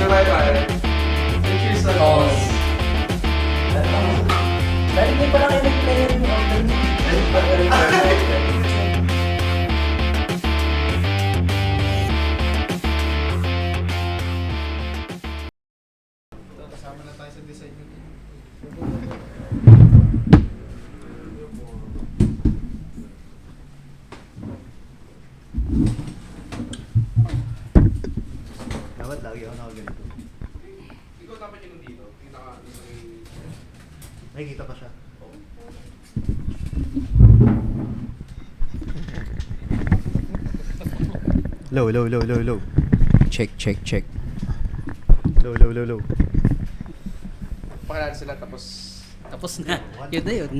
Bye bye. Cheers sa boss. Dahil hindi pa lang kayo nag-player yung Kasama na tayo sa design nyo. Dapat lagi ako nakaganito. Ikaw dapat yun dito. Nakikita pa siya. Low, low, low, low, low. Check. Low, low, low, low. Pakilala sila tapos... Tapos na. Yun na yun.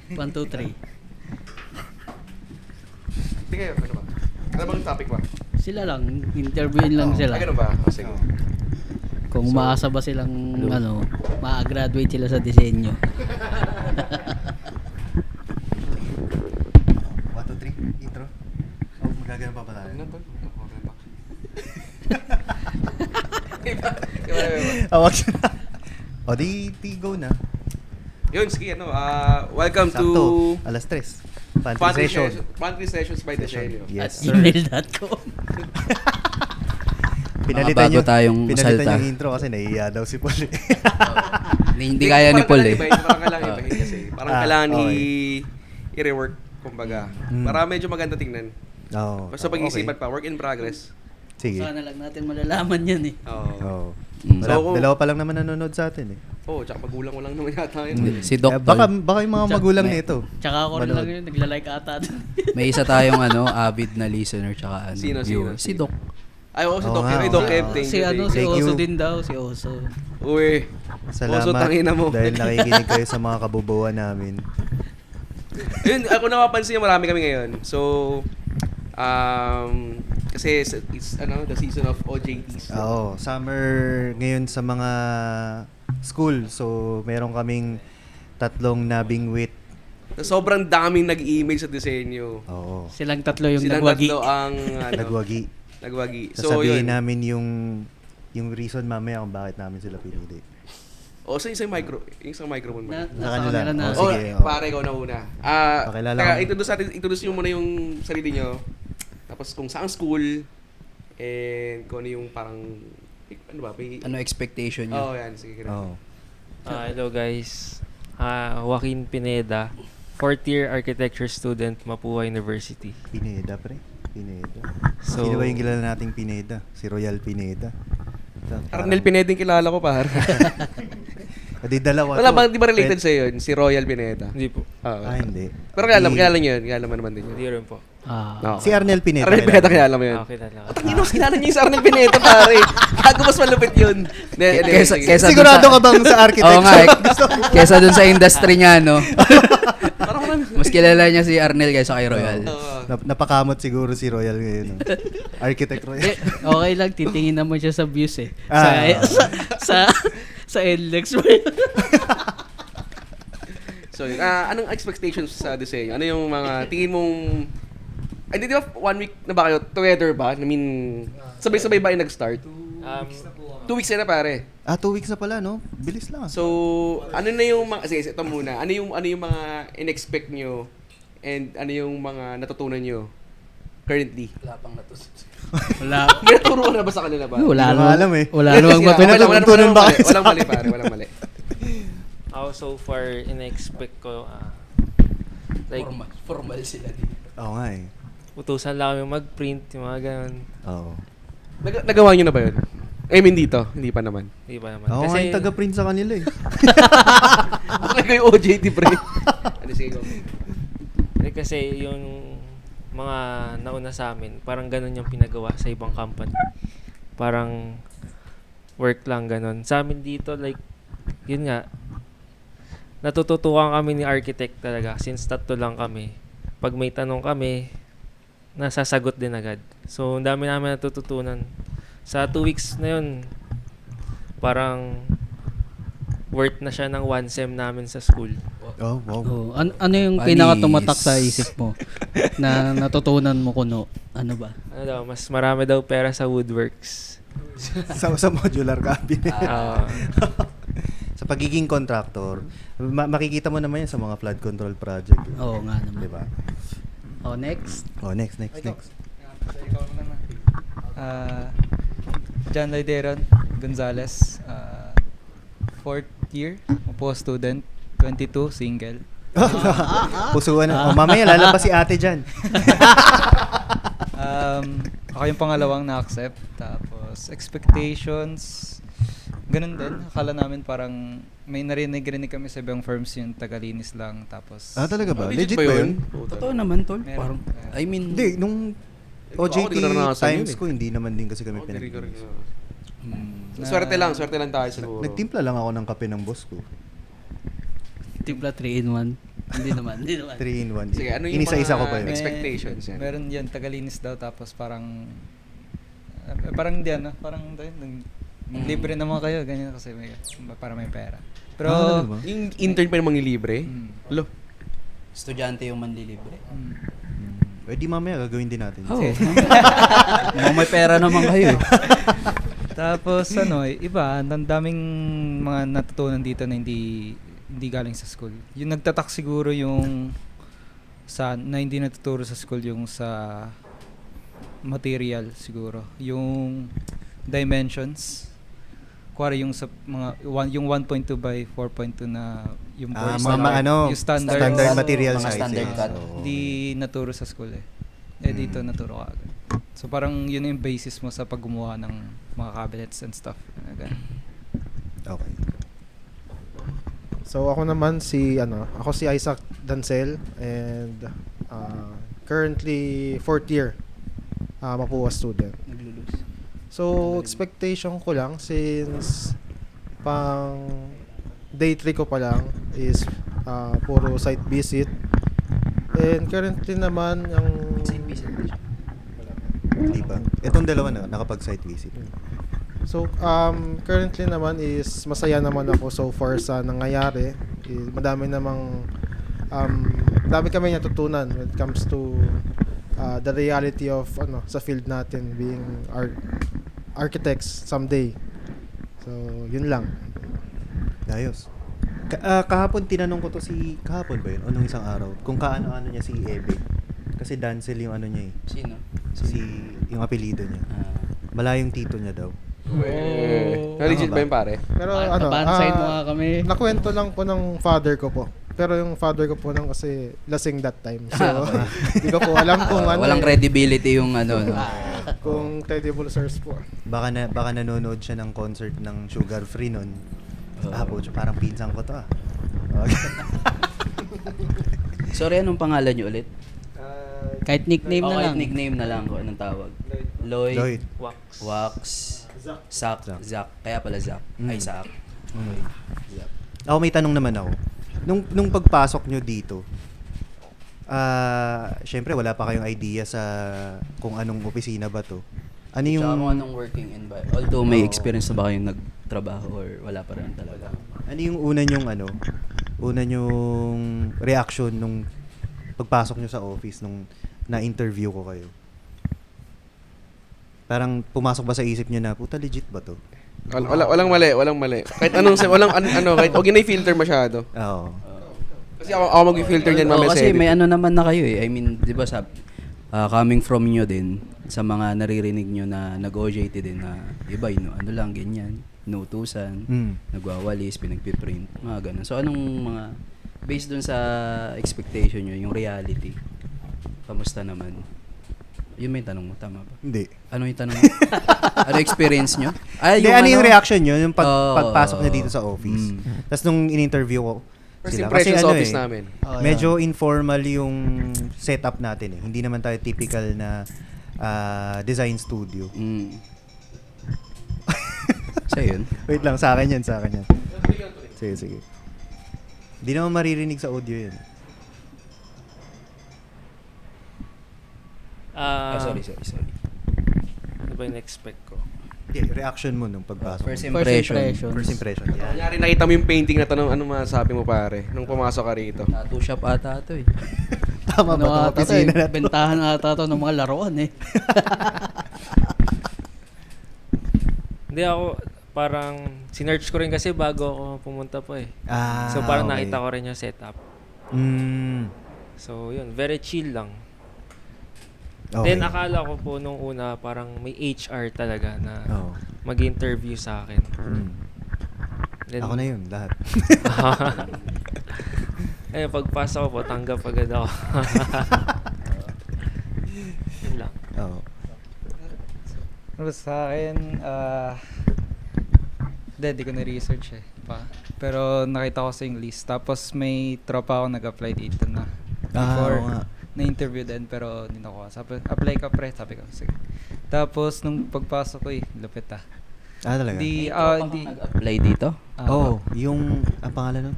1, 2, 3. Hindi kayo, ano ba? Ano bang topic ba? Sila lang. Interviewin lang sila. Ay, ganun ba? O, sige. Kung maasa ba silang ma-graduate sila sa disenyo. 1, 2, 3, intro. Oh, magagano pa ba tayo? Ano to? Awag siya. O, di go na. Yun, sige, ano, welcome Sakto. to Alas 3. Pantry session. Pantry Sessions by Desenyo. Yes, At sir. email.com. Mga bago tayong pinalitan salta. yung intro kasi nahiya daw si Paul. Hindi kaya ni Paul eh. Parang kailangan ibahin kasi. Parang kailangan okay. i-rework, kumbaga. Para medyo maganda tingnan. Oo. Basta pag-iisipan pa, work in progress. Sige. Sana lang natin malalaman yan eh. Oo. Oo. Mm. So, Dalawa pa lang naman nanonood sa atin eh. Oo, tsaka magulang ko lang naman yata yun. Si Doc Baka Tol. yung mga magulang May- nito. Tsaka ako rin Manood. lang yun. Nagla-like ata doon. May isa tayong avid na listener tsaka Sino? viewer. Si Doc. Ay, oo, si Oo Doc. nga, Ay, oo Doc nga. Kev, thank Si you. ano, si Thank Oso you. din daw. Si Oso. Uy. Salamat Oso, tangina mo. dahil nakikinig kayo sa mga kabubuan namin. Yun, ako napapansin marami kami ngayon. So, kasi it's the season of OJTs. Oo, summer ngayon sa mga school. So, meron kaming 3 nabing wit. Sobrang daming nag-email sa disenyo. Oo. Silang tatlo yung Silang nagwagi. tatlo ang Nagwagi. nagwagi. So, Sasabihin yun. namin yung reason mamaya kung bakit namin sila pinili. O, sa isang microphone mo. Na, Sa nasa kanila. kanila na. Oh, Oh, sige, oo. pare, ikaw na una. Pakilala Teka, ko. introduce nyo muna yung sarili nyo. Tapos kung saan school, and kung ano yung parang, ano ba? Ano expectation Oo, niyo? yan. Sige, Oo. Hello guys. Joaquin Pineda, 4th year architecture student, Mapua University. Pineda, pre. Pineda. So, Sino ba yung kilala nating Pineda? Si Royal Pineda. Arnel Pineda yung kilala ko, par. Di dalawa Wala to. ba, di ba related sa yun? Si Royal Pineda. Hindi po. Oo. Hindi. Pero kilala nyo yun. Kilala mo naman din Hindi yun. rin po. Oo. Si Arnel Pineda. Arnel Pineda, kilala mo yun. Okay na lang. Tangino, kilala niyo yung si Arnel Pineda, pare. Gago, mas malupit yun. Kesa Sigurado dun ka bang sa architecture? Oo nga eh. Kesa dun sa industry niya, no? Parang marami. Mas kilala niya si Arnel kaysa kay Royal. Oo. Napakamot siguro si Royal ngayon. No? Architect Royal. Okay lang, titingin naman siya sa views eh. Ah. Sa NLEX. So, anong expectations sa disenyo? Ano yung mga tingin mong... Ay, di ba 1 week na ba kayo together ba? I mean, sabay-sabay ba yung nag-start? 2 weeks na pare. 2 weeks na pala, no? Bilis lang. So, ano na yung mga... Sige, ito muna. Ano yung mga in-expect nyo and ano yung mga natutunan nyo currently? Wala pang natus. Wala. May naturo ka na ba sa kanila ba? Wala Hindi ko namang alam eh. Wala namang Sige, matutunan. Pinatutunan ba kayo sa Walang mali, pare. Walang mali. Ako so far, in-expect ko, like, Formal sila dito. Oo nga eh. utusan lang kami mag-print, yung mga ganun. Oo. Nagawa nyo na ba yun? I mean dito, hindi pa naman. Hindi pa naman. Ako nga yung taga-print sa kanila eh. Bakit kayo OJT, pre? Ano, sige, go. Kasi yung mga nauna sa amin, parang ganun yung pinagawa sa ibang company. Parang work lang ganun. Sa amin dito, like, yun nga, natututukan kami ni architect talaga since tatlo lang kami. Pag may tanong kami, nasasagot din agad. So, ang dami namin natututunan. Sa 2 weeks na yun, parang worth na siya ng 1 sem namin sa school. Oh, wow. Oh, ano yung Panis. pinakatumatak sa isip mo na natutunan mo kuno? Ano ba? Ano daw, mas marami daw pera sa woodworks. sa modular cabinet. Ah, Sa pagiging contractor, makikita mo naman yan sa mga flood control project. Oo nga naman. Di ba? Oh, next. Oh, next. John Laideron Gonzalez, fourth year, po student, 22, single. Pusuan na. Oh, mamaya lalabas si ate dyan. Ako yung pangalawang na-accept. Tapos, expectations, ganun din. Akala namin parang may narinig kami sa ibang firms yung tagalinis lang. Tapos, Talaga ba? Legit Legit ba ba yun? yun? Totoo naman, tol. Meron. Parang, I mean, Hindi, nung Ako, OJT di ko naranasan times yun eh. ko, hindi naman din kasi kami Oh, pinag-inis. Swerte lang tayo siguro. Nagtimpla lang ako ng kape ng boss ko. Timpla 3 in 1. Hindi naman. 3 in 1. Sige, ano yung Inisa-isa mga ko pa yun. expectations yan? Meron yan, tagalinis daw. Tapos parang di ano, parang libre naman kayo, ganyan kasi para may pera. Pero, Talaga ba? Yung intern pa yung manglilibre? Lo. estudyante yung manlilibre. Di mamaya gagawin din natin. Oo. May pera naman kayo. tapos iba, ang daming mga natutunan dito na hindi galing sa school. Yung nagtatak siguro yung na hindi natuturo sa school yung sa material siguro. Yung dimensions. Kuwari yung sa yung 1.2 by 4.2 na yung board yung standard material mga sizes. standard cut. Oo. di naturo sa school eh. Dito naturo ka agad. So parang yun yung basis mo sa paggumawa ng mga cabinets and stuff. Ganun. Okay. So ako naman ako si Isaac Dancel and currently 4th year Mapua student. Naglulus. So expectation ko lang since pang day 3 ko pa lang is puro site visit. And currently naman ang Di ba? Itong dalawa na nakapag-site visit. So currently naman is masaya naman ako so far sa nangyayari. Madami kami natutunan when it comes to the reality of sa field natin being architects someday. So yun lang. Ayos. Kahapon tinanong ko to kahapon ba yun? O nung isang araw? Kung kaano-ano niya si Ebe. Kasi Dancel yung ano niya eh. Sino? Yung apelido niya. Malayong tito niya daw. Legit ba yun pare? Pero Papansayin mo nga kami. nakwento lang po ng father ko po. Pero yung father ko po nang kasi lasing that time. So hindi ko po alam kung Walang credibility yung no? kung credible source po. Baka nanonood siya ng concert ng Sugar Free nun. Po, parang pinsan ko to ah. Sorry, anong pangalan niyo ulit? Kahit nickname na lang. Nickname na lang ko. Anong tawag? Lloyd. Lloyd. Wax. Zach. Kaya pala Zach. Ay, Zach. Okay. Zach. Ako may tanong naman ako. Nung pagpasok nyo dito, syempre wala pa kayong idea sa kung anong opisina ba to. Ano yung... Tsaka kung anong working environment. Although may experience na ba kayong nagtrabaho or wala pa rin talaga? Ano yung una nyong reaction nung pagpasok nyo sa office nung na-interview ko kayo? Parang pumasok ba sa isip nyo na, puta legit ba to? Walang mali. Kahit kahit huwag na i-filter masyado. Oo. Kasi ako mag-filter niyan mamaya sa kasi edit. may ano naman na kayo eh. I mean, di ba coming from nyo din, sa mga naririnig nyo na nag-OJT din na iba, ano lang, ganyan, inuutusan, nagwawalis, pinagpiprint, mga ganun. So, anong mga, based dun sa expectation nyo, yung reality, kamusta naman? Yun may tanong mo, tama ba? Hindi. Ano yung tanong mo? Ano experience nyo? Hindi, ano yung reaction nyo yung pagpasok nyo dito sa office? Tapos nung in-interview ko First sila. impression Kasi sa office namin. Medyo informal yung setup natin eh. Hindi naman tayo typical na design studio. So yun. Wait lang, sa akin yan. Sige. Hindi naman maririnig sa audio yan. Sorry. Ano ba yung expect ko? Hindi, reaction mo nung pagpasok. First mo. impression. First impression. Yan. Kunyari nakita mo yung painting na to, ano masasabi mo pare nung pumasok ka rito? Tattoo shop ata ito eh. Tama ba itong opisina na to? Bentahan ata to ng mga laruan eh. Hindi ako, parang sinearch ko rin kasi bago ako pumunta po eh. Ah, So parang okay. nakita ko rin yung setup. Mm. So yun, very chill lang. Okay. Then akala ko po nung una parang may HR talaga na Oo. mag-interview sa akin. Mm. Then, Ako na yun, lahat. Ayun, pagpasok ko po, tanggap agad ako. Yun lang. Oo. Pero sa akin, hindi ko na-research eh. Pero nakita ko sa yung list. Tapos may tropa ako nag-apply dito na. Before, oo nga. na-interview din pero hindi nakuha. Sabi, apply ka pre. Sabi ko, sige. Tapos nung pagpasok ko lupit ah. Ah, talaga? Hindi, Nag-apply dito? Oo, yung, ang pangalan nun?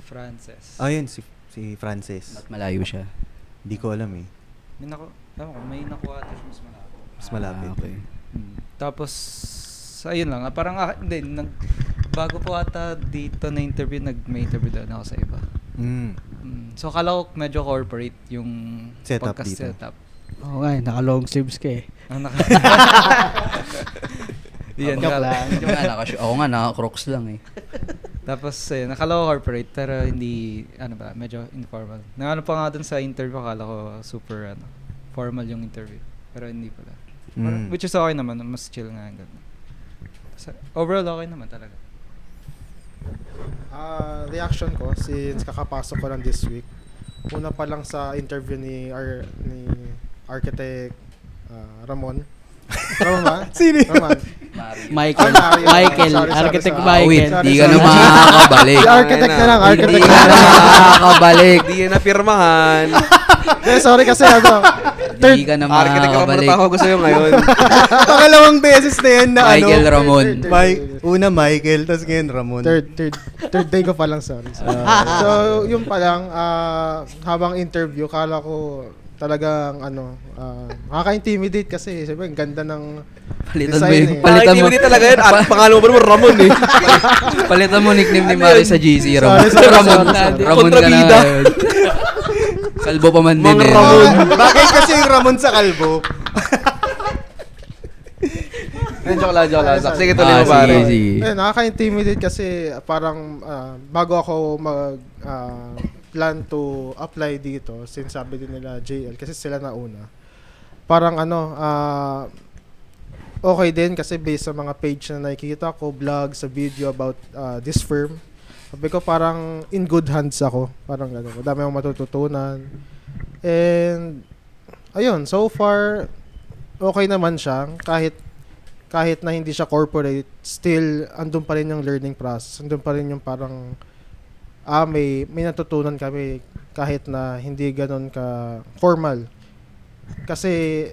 Frances. Oh, yun, si Francis. Ba't malayo siya? Hindi ko alam eh. May nakuha ata siya mas malapit. Mas malapit. Okay. Tapos, ayun lang. Parang, hindi, bago po ata dito na interview, may interview doon ako sa iba. Mm. So, kala ko medyo corporate yung Setup pagka-setup. Oo nga, naka-long sleeves ka eh. Yan, Joke lang. Medyo nga, ako nga, naka-crocs lang eh. Tapos, nakala ko corporate, pero hindi, medyo informal. Ano pa nga dun sa interview, akala ko super, formal yung interview. Pero hindi pala. Which is okay naman, mas chill nga. Overall, okay naman talaga. Reaction ko since kakapasok ko lang this week. Una pa lang sa interview ni Architect Ramon. Ramon ba? Sino yun? Ramon. Michael. Mario. Michael. Sorry. Architect Ah, Michael. Wait, Sorry, di ka sorry. na makakabalik. Si Architect na lang, Hindi Architect ka na na lang. makakabalik. Hindi yan napirmahan. Sorry kasi Hindi ka na Architect ka makakabalik. ako gusto yung ngayon. Pangalawang beses na yan na Michael Ramon. Una Michael, tapos ngayon Ramon. third day ko pa lang, sorry. So, yung pa lang, habang interview, kala ko talagang nakaka-intimidate kasi siyempre ang ganda ng Palitan mo design yung, eh. palitan mo, Hindi talaga yun. Pangalan mo naman Ramon eh. palitan mo nickname ni Mari sa GC. Ramon. Sorry, Ramon. sorry. Ramon ka na. Kontrabida. Kalbo pa man din Mang eh. Ramon. Bakit kasi yung Ramon sa kalbo? Joke lang. Sige, tuloy mo Sige, pare. sige. Nakaka-intimidate kasi parang bago ako plan to apply dito, since sabi din nila JL kasi sila na una. Parang okay din kasi based sa mga page na nakikita ko, vlog, sa video about this firm. Sabi ko parang in good hands ako. Parang madami akong matututunan. And ayun, so far okay naman siya kahit na hindi siya corporate, still andun pa rin yung learning process. Andun pa rin yung parang may natutunan kami kahit na hindi ganoon ka formal. Kasi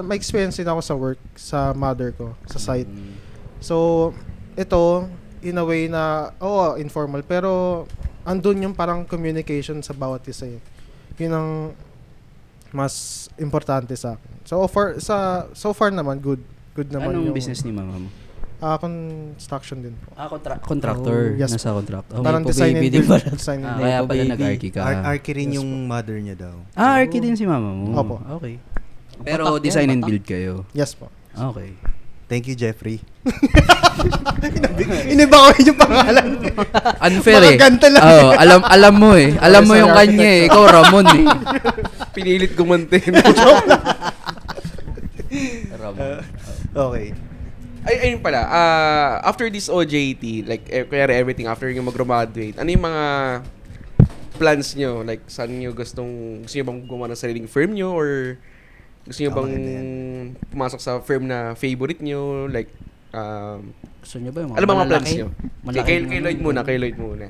may experience din ako sa work sa mother ko sa site. So ito in a way na informal pero andun yung parang communication sa bawat isa. Yun ang mas importante sa akin. So far naman good naman. Anong yung business ni mama mo? Construction din po. Contractor. Oh, yes. Nasa contractor. Parang po, design baby and din build. pala. Design and build. Kaya pala baby. nag-arky ka. Arky rin yung mother niya daw. Arky din si mama mo? Opo. Okay. Pero design and build kayo? Yes po. Okay. Thank you, Jeffrey. Iniba ko yung pangalan. Unfair eh. Makaganta lang. Oo, alam mo eh. Alam mo yung kanya eh. Ikaw Ramon eh. Pinilit gumantin. Ramon. Okay. Ayun pala, after this OJT, like, kaya everything, after yung mag-graduate, ano yung mga plans nyo? Like, saan nyo gusto nyo bang gumawa ng sariling firm nyo? Or gusto nyo bang pumasok sa firm na favorite nyo? Like, Gusto nyo ba yung ano ba mga plans malalaki? nyo? Malaki Kay naman. Lloyd muna.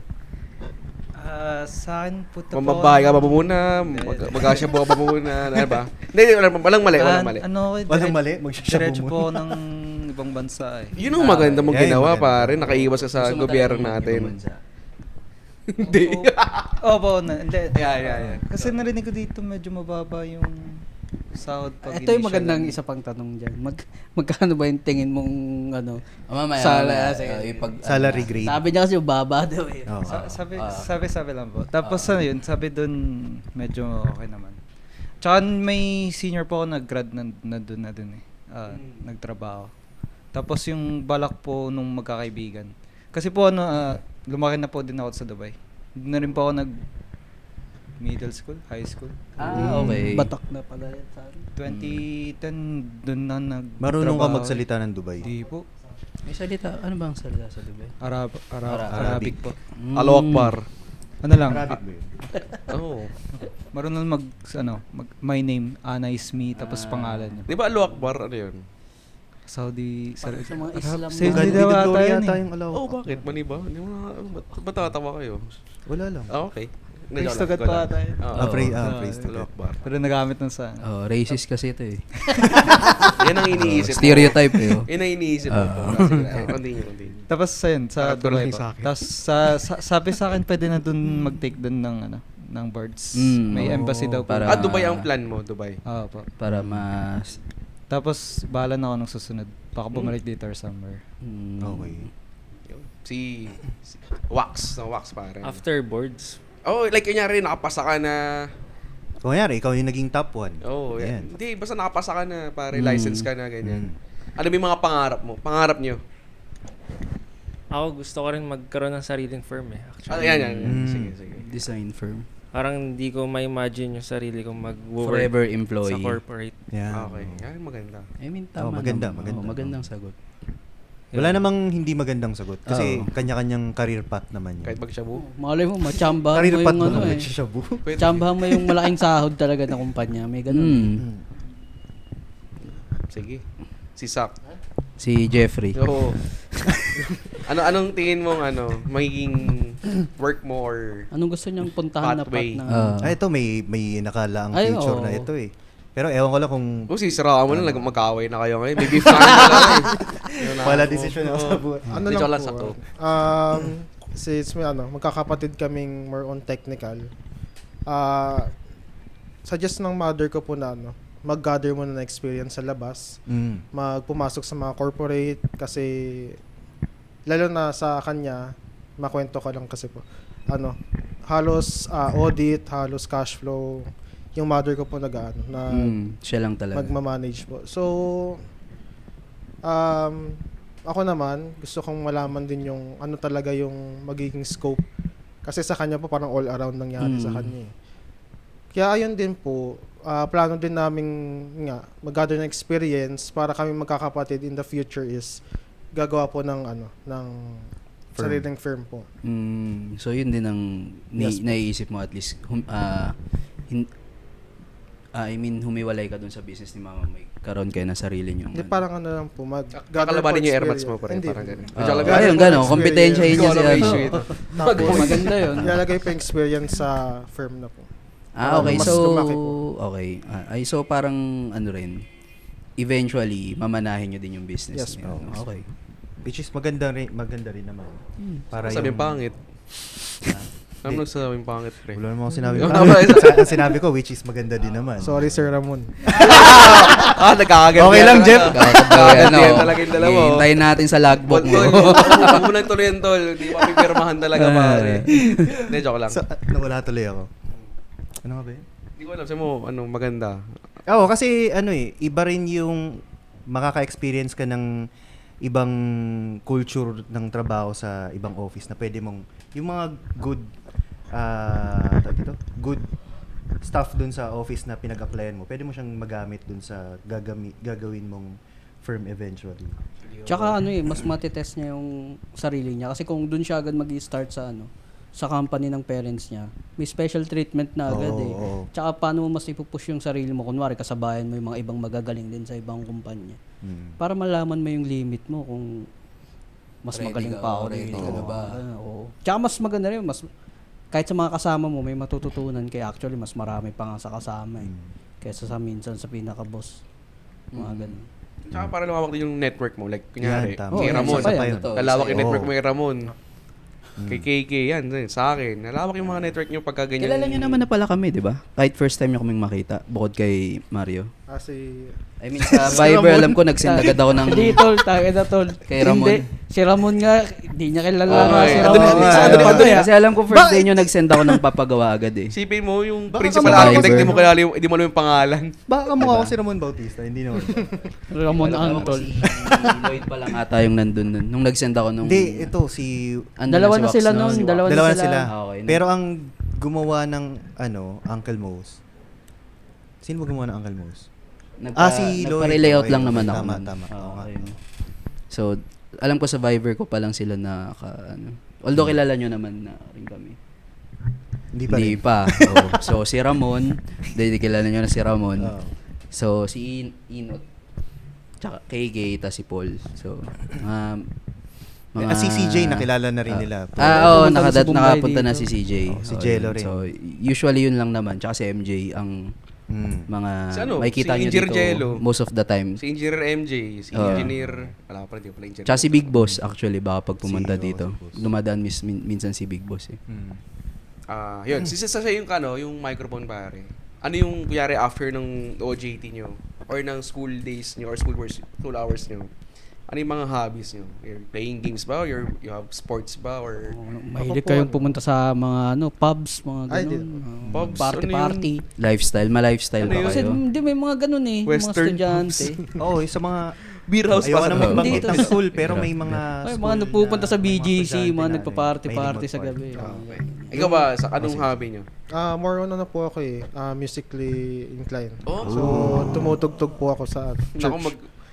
Sa akin po ito po. Mamabahay ka ba muna? Mag-asyabu ka ba muna? Ano ba? Hindi, walang mali. Walang mali? Diretso po ng ibang bansa eh. Yun ang maganda mong yeah, ginawa, maganda. pare. Nakaiwas ka sa Gusto mo gobyerno talagang natin. ibang bansa? Hindi. Opo, hindi. Yeah. Kasi narinig ko dito medyo mababa yung sahod pag Ito yung initial magandang lang. isa pang tanong dyan. Magkano ba yung tingin mong Mamaya. Sala- Salary grade. Sabi niya kasi baba daw eh. Oo. Sabi lang po. Tapos yun, sabi dun medyo okay naman. Tsaka may senior po ako nag-grad na dun eh. nagtrabaho. Tapos yung balak po nung magkakaibigan. Kasi po lumaki na po din ako sa Dubai. Doon na rin po ako middle school, high school. Okay. Batak na pala yan sa akin. 2010 doon na nagtrabaho. Marunong ka magsalita ng Dubai. Di po. May salita, ano ba ang salita sa Dubai? Arabic po. Allahu Akbar. Ano lang? Arabic ba yun? Oo. Marunong my name, Anais me, tapos pangalan niya. Di ba Allahu Akbar? Ano yun? Saudi, Parang sa mga Islam. Saudi Hindi daw ata Gloria yun yata eh. yung alaw. Oh, bakit? Mali ba? Hindi mo na, ba't tatawa kayo? Wala lang. Okay. Praise to God pa ata yun. Praise to Allahu God. Akbar. Pero nagamit nun sa... Oh, racist kasi ito eh. Yan ang iniisip mo. Stereotype eh. Oh. Yan ang iniisip mo. Sige, continue. Tapos ayun, sa Parang Dubai tulad pa. sa akin. Tapos sabi sa akin pwede na dun mag-take dun ng birds. May embassy daw po. Para- Dubai ang plan mo, Dubai. Oo po. Para mas... Tapos bahala na ako nung susunod. Baka bumalik dito or somewhere. Okay. Yun. Si Wax, ng Wax pare. After boards, Oh, like kunyari nakapasa ka na. Kung kunyari, ikaw yung naging top 1. Oh, Ayan. hindi basta nakapasa ka na pare, license ka na ganyan. Mm. Ano ba yung mga pangarap mo? Pangarap nyo? ako gusto ko rin magkaroon ng sariling firm eh. Ah, Actually, yan. Mm. Sige. Design firm. parang hindi ko ma-imagine yung sarili kong mag-work Forever sa employee. corporate. Yeah. Okay. Yan, maganda. I mean, Oh, tama maganda, naman. maganda. Oh, magandang sagot. Wala namang hindi magandang sagot. Kasi Oo. kanya-kanyang career path naman Kahit yun. magshabu. Malay mo, machambahan Career mo path yung ano naman eh. magsashabu. Chambahan mo yung malaking sahod talaga na kumpanya. May ganun. Mm. Sige. Si Sak. Si Jeffrey. So, anong tingin mong magiging work mo or Anong gusto niyang puntahan Pathway. na path na... Ito may nakalaang Ay, future oo. na ito eh. Pero ewan ko lang kung sisiraan mo na magkaaway na kayo ngayon. Maybe fan na lang eh. Yun na wala ako. decision ako sa buhay. Ano Medyo lang lang po. sakto. Since may magkakapatid kaming more on technical. Suggest ng mother ko po na mag-gather muna ng experience sa labas. Magpumasok sa mga corporate kasi lalo na sa kanya, makwento ka lang kasi po. Halos audit, halos cash flow. Yung mother ko po na Siya lang talaga. magmamanage po. So, ako naman, gusto kong malaman din yung ano talaga yung magiging scope. Kasi sa kanya po parang all around nangyari sa kanya eh. Kaya ayun din po, plano din namin mag-gather ng experience para kami magkakapatid in the future is gagawa po ng ng sariling firm po. So yun din ang Yes, po. naiisip mo at least humiwalay ka dun sa business ni mama, may karoon kayo na sarili niyo. Hindi parang lang po, Kakalabanin yung airmats mo pa rin. Parang ganun. Ayun, gano'n. Kompetensyahin niya siya. Maganda yun. Ilalagay po yung experience sa firm na po. Okay. Mas So, lumaki po. okay. So parang rin, eventually, mamanahin nyo din yung business Yes, niyo. po. Okay. Which is maganda rin naman. Para Sabi yung pangit. Ano sabing pangit, pre? Wala naman ako sinabi. Yung Ang sinabi ko which is maganda din naman. Sorry, Sir Ramon. Nagkakaganti. Okay lang, Jeff. Yan talaga yung dalawa. Hintayin natin sa logbook mo. Huwag mo nang tuloy tol. Hindi pa pipirmahan talaga, pare. Hindi, joke lang. Nawala tuloy ako. Ano nga ba yun? Hindi ko alam. Sabi mo, maganda. Oo, kasi iba rin yung makaka-experience ka ng ibang culture ng trabaho sa ibang office na pwede mong, yung mga good stuff dun sa office na pinag-applyan mo, pwede mo siyang magamit dun sa gagawin mong firm eventually. Tsaka mas matitest niya yung sarili niya. Kasi kung dun siya agad mag-start sa company ng parents niya, may special treatment na agad Oo. Tsaka paano mo mas ipupush yung sarili mo? Kunwari, kasabayan mo yung mga ibang magagaling din sa ibang kumpanya. Para malaman mo yung limit mo kung mas Ready magaling ka pa o ako ready dito. ka na ba? Oo. Tsaka mas maganda rin, kahit sa mga kasama mo, may matututunan. Kaya actually, mas marami pa nga sa kasama kaysa sa minsan sa pinaka-boss. Mga ganun. Tsaka para lumawak din yung network mo. Like, kunyari, Yan, tama. kay Oo, Ramon. isa pa yan. Lalawak yung Oo. network mo kay Ramon. Kay KK, yan. Sa akin. Nalawak yung mga network nyo pagka ganyan. Kilala niyo naman na pala kami, di ba? Kahit first time niyo kaming makita, bukod kay Mario. Kasi I mean, sa Viber, alam ko, nagsend agad ako ng Hindi, tol. Tayo na, tol. Kay Ramon. Hindi. Si Ramon nga, Hindi niya kilala Okay. nga si Andun- Ramon. andun- Sa andun- ano andun- eh. Kasi alam ko first day nyo nag-send ako ng papagawa agad eh. Isipin mo yung Baka principal kamukha architect, ko- hindi mo kilala yung, hindi mo alam yung pangalan. Baka mukha ko si Ramon Bautista, hindi naman. Ramon Alam ko Antol. Si Lloyd pa lang ata yung nandun nun. Nung nag-send ako nung... Hindi, ito si Andun Dalawa si na Wax sila nun. nun. Dalawa dalawa na na sila. sila. Okay, Pero ang gumawa ng Uncle Mo's. Sino ba gumawa ng Uncle Mo's? Si Lloyd. Nagpa-layout Okay, lang naman ako. tama, nun. tama. Oo nga. Okay. So, alam ko sa Viber ko pa lang sila although kilala nyo naman na rin kami. Hindi pa Hindi rin. pa. Oo. So, si Ramon, dahil kilala nyo na si Ramon. Oo. So, si Inot, tsaka KK, tas si Paul. So, Si CJ nakilala na rin nila. Oo, Pumunta na sa Bombay nakapunta na dito. si CJ. Oo, si Oo, Jello yun. rin. So, usually yun lang naman. Tsaka si MJ ang mga Si ano, makikita si nyo Engineer dito Jello. most of the time. Si Engineer MJ, si Oo. Engineer, wala pa rin, pala Engineer. Tsaka si Big Boss actually baka pag pumunta Si- dito. si Boss. Dumadaan minsan si Big Boss eh. Yun, sa yung yung microphone pare. Ano yung kuyari after ng OJT nyo? Or ng school days nyo? Or school hours nyo? Ano yung mga hobbies nyo? You're playing games ba? Or you have sports ba? Or Mahilig kayong pumunta sa mga pubs, mga Ay, ganun. Pubs, Party-party. Lifestyle, ma-lifestyle Ano ba yun? Kasi kayo? hindi may mga ganun eh. Mga Western estudyante. Oo, sa mga beer house ayaw pa naman Dito. magbanggit ng school pero may mga Ay, school mga nagpupunta na- sa BGC, estudyante mga na nagpa-party-party mahilig sa mag-party. gabi. Ikaw ba, sa anong hobby nyo? More on po ako musically inclined. Oh. So, tumutugtog po ako sa church. Naku,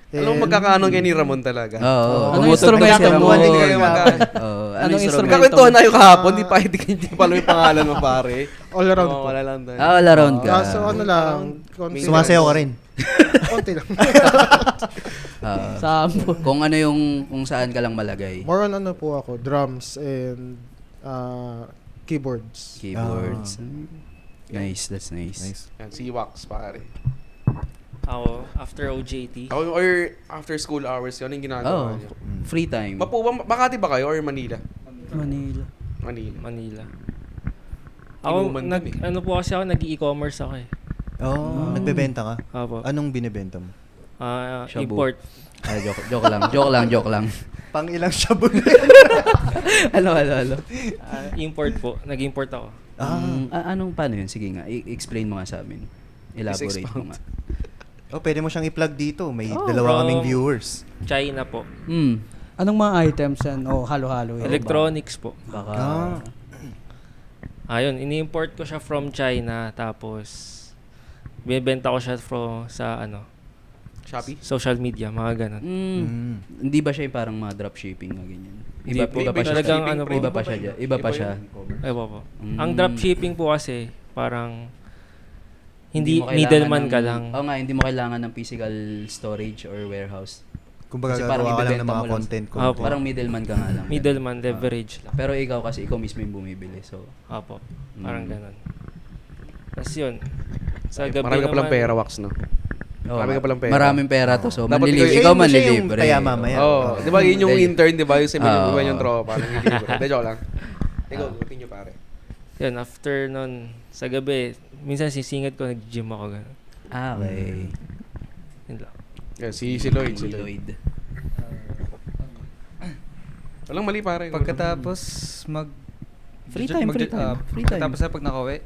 alam mo magkakaanong kay ni Ramon talaga. Oo. Anong instrumento si Ramon. mo? Hindi kayo magka- Oo, Anong instrumento? Magkakwentuhan na yung kahapon, hindi pa alam yung pangalan mo pare. All around Oo, po. wala lang tayo. All around ka. So, ano lang, konti Sumasayaw ka rin. konti lang. Oo. Sampo. Kung kung saan ka lang malagay. More on po ako, drums and keyboards. Keyboards. Nice, that's nice. Nice. Yan, si Wax pare. Ako, after OJT, Or after school hours, yun yung ginagawa Oh, niyo. free time. Makati ba kayo or Manila? Manila. Manila. Manila. Ako, Inuman dun eh. ano po kasi ako, nag-e-commerce ako eh. Oh, nagbebenta ka? Apo. Anong binebenta mo? Shabu. Import. Ay, joke lang. Pang ilang shabu Ano. Import po. Nag-import ako. Anong paano yun? Sige nga, explain mo nga sa amin. Elaborate mo nga. Oh, pwede mo siyang i-plug dito. May Oh, dalawa kaming from- viewers. China po. Anong mga items yan? Halo-halo. yun. Electronics po. Baka... Ayun, ini-import ko siya from China. Tapos, binibenta ko siya sa Shopee? social media, mga ganun. Hindi ba siya yung parang mga dropshipping na ganyan? Hindi po. Iba pa siya. Talagang ano po. Iba pa siya dyan. Iba pa siya. Ay, po. Mm. Ang dropshipping po kasi, parang, hindi mo kailangan middleman ka ng- lang. Oo nga, hindi mo kailangan ng physical storage or warehouse. Kumbaga, Kasi parang gagawa ka lang ng ibebenta mga mo lang. content. Opo. Parang middleman ka nga lang. Middleman, leverage lang. Pero ikaw kasi, ikaw mismo yung bumibili. So, Apo. Parang Mm. ganun. Tapos yun. Sa gabi Marami ka palang naman- pera, Wax, no? oo, Marami ka palang pera. Maraming pera to. So, Dapat manlilibre. ikaw- Ikaw siya yung manlilibre. kaya mamaya. Oo. Di ba yun yung Hindi. intern, di ba? Yung sa Oo. mga yung tropa. Hindi, joke lang. Ikaw, continue pare. Yun, after nun, sa gabi, minsan sisingit ko, nag-gym ako. Ganun. Okay. Yun lang. Yeah, si Lloyd. Si Lloyd. Walang mali pare. Pagkatapos Free time. Free time. Pagkatapos na pag nakauwi,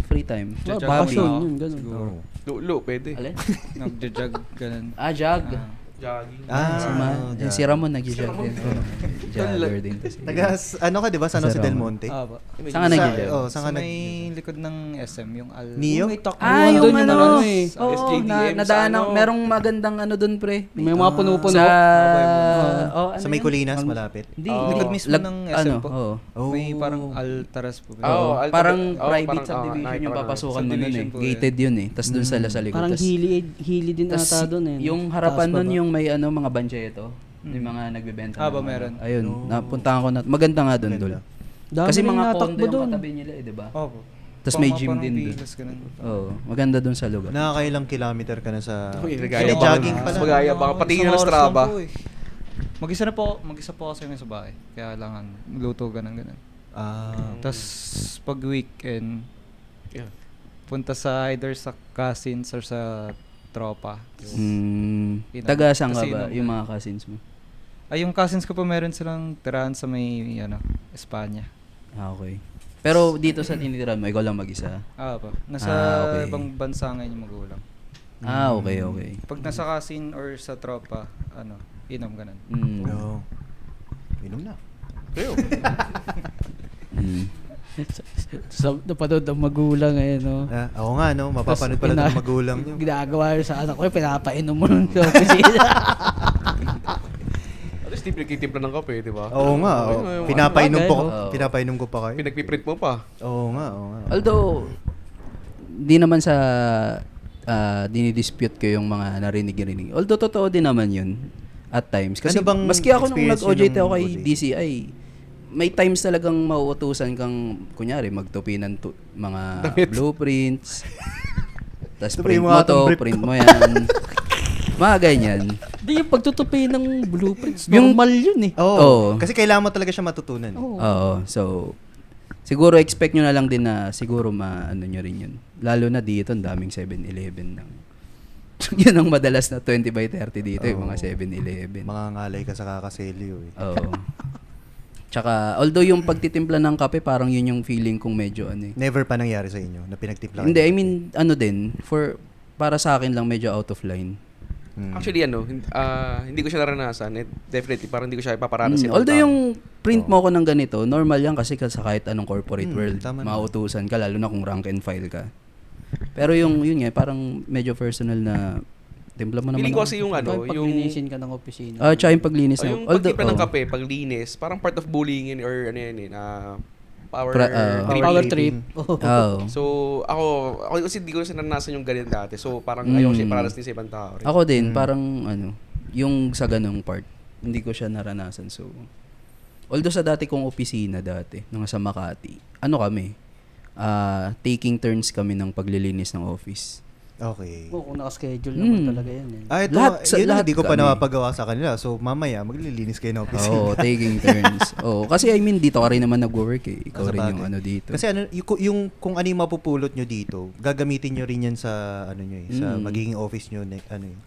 Free time. Ah, Jog bakasyon ako. yun, ganun. Siguro. Lulo, pwede. Alin? Nagja-jog, ganun. Jog. Jogging. Si Ramon nag-jog din. Jogger din. Ano ka, di ba? Sa Sa Del Ramon. Monte? Ba? Saan ka nag-jog? Oh, Sa saan ka may likod ng SM, yung Neo? May takbuhan Yung doon yung ano. eh. Oo, SJDM nadaan sa ako. ano. Merong magandang ano doon, pre. May mga puno-puno. Sa... Sa may Colinas, malapit. Hindi. Likod mismo ng SM ano, po. oo. Oh. May parang Altaras po. Oo, Parang oh, private parang, subdivision nakita yung ko na. papasukan mo nun eh. Subdivision po Gated yun eh. Tapos doon sa likod. Parang Tas- hili din tas ata doon eh. Yung harapan Taas nun baba. yung may mga bancheto. Yung mga nagbebenta. Ba, ng meron? Ayun, napuntahan ko na. Maganda nga doon, Dol. Dami Kasi rin mga natakbo condo yung doon. katabi nila eh, di ba? Opo. Tapos may Parang gym din doon. pilas, ganun. Oo, maganda doon sa lugar. Nakakailang kilometer ka na sa... Uy, Hindi, nagaya baka- jogging pala. Magaya baka patingin Isang ng oras Strava. lang po eh. Mag-isa po kasi kami sa bahay. Kaya lang luto ganun. Tapos pag weekend, Yeah. punta sa either sa cousins or sa tropa. Taga saan ka Kasi ba? nung- Yung mga cousins mo? Ay, yung cousins ko po meron silang tirahan sa may, Espanya. Okay. Pero dito sa tinitirahan mo, ikaw lang mag-isa? Po. Nasa Okay. ibang bansa ngayon yung magulang. Okay. Pag nasa cousin or sa tropa, inom ganun. No. Inom na. Kayo. Sa napanood ng magulang ngayon, no? Oo nga, no? Mapapanood pala ng magulang nyo. Ginagawa yun sa anak ko, pinapainom mo nun sa opisina. At least di pinagtitimpla ng kape, di ba? Oo nga. Pinapainom ko pa kayo. Pinagpiprint mo pa. Oo nga. Although, di naman sa dinidispute ko yung mga narinig-rinig. Although, totoo din naman yun at times. Kasi Ano bang maski ako nung experience nag-OJT yun ako kay ng OJT? DCI, may times talagang mauutusan kang, kunyari, magtupi ng mga Damit. blueprints. Tapos Tupi print mo mo atong to, brief print ko. mo yan. Mga ganyan. Hindi yung pagtutupi ng blueprints, Yung- normal yun eh. Oo. Kasi kailangan mo talaga siya matutunan. Oo. So, siguro expect nyo na lang din na siguro ano nyo rin yun. Lalo na dito, ang daming 7-Eleven ng yun ang madalas na 20/30 dito, yung mga 7-Eleven. Mga ngalay ka sa kakaselyo eh. Oo. Tsaka, although yung pagtitimpla ng kape, parang yun yung feeling kong medyo Never pa nangyari sa inyo na pinagtimpla Hindi, I mean, din, para sa akin lang medyo out of line. Actually, hindi ko siya naranasan. Definitely, parang hindi ko siya ipaparanas. sa ibang Although tao. yung print mo ko ng ganito, normal yan kasi sa kahit anong corporate world, tama naman. mauutusan ka, lalo na kung rank and file ka. Pero yun nga, parang medyo personal na timpla mo naman. Feeling ko kasi yung Yung paglinisin ka ng opisina. Tsaka yung paglinis. yung pagtimpla ng kape, paglinis, parang part of bullying yun, or ano yan power Power trip. Oh. So, ako kasi di ko sinaranasan yung ganyan dati. So, parang ayaw siya iparanas din sa ibang tao rin. Ako din, parang yung sa ganung part, hindi ko siya naranasan. So, although sa dati kong opisina nung sa Makati, kami, taking turns kami ng paglilinis ng office. Okay. Kung naka-schedule naman talaga yan eh. Ito, Lahat hindi ko pa kami. napapagawa sa kanila. So, mamaya, maglilinis kayo ng office. Oo, taking turns. Kasi I mean, dito ka rin naman nag-work eh. Ikaw Sa rin yung bagay. dito. Kasi yung kung ano yung mapupulot nyo dito, gagamitin nyo rin yan sa sa magiging office nyo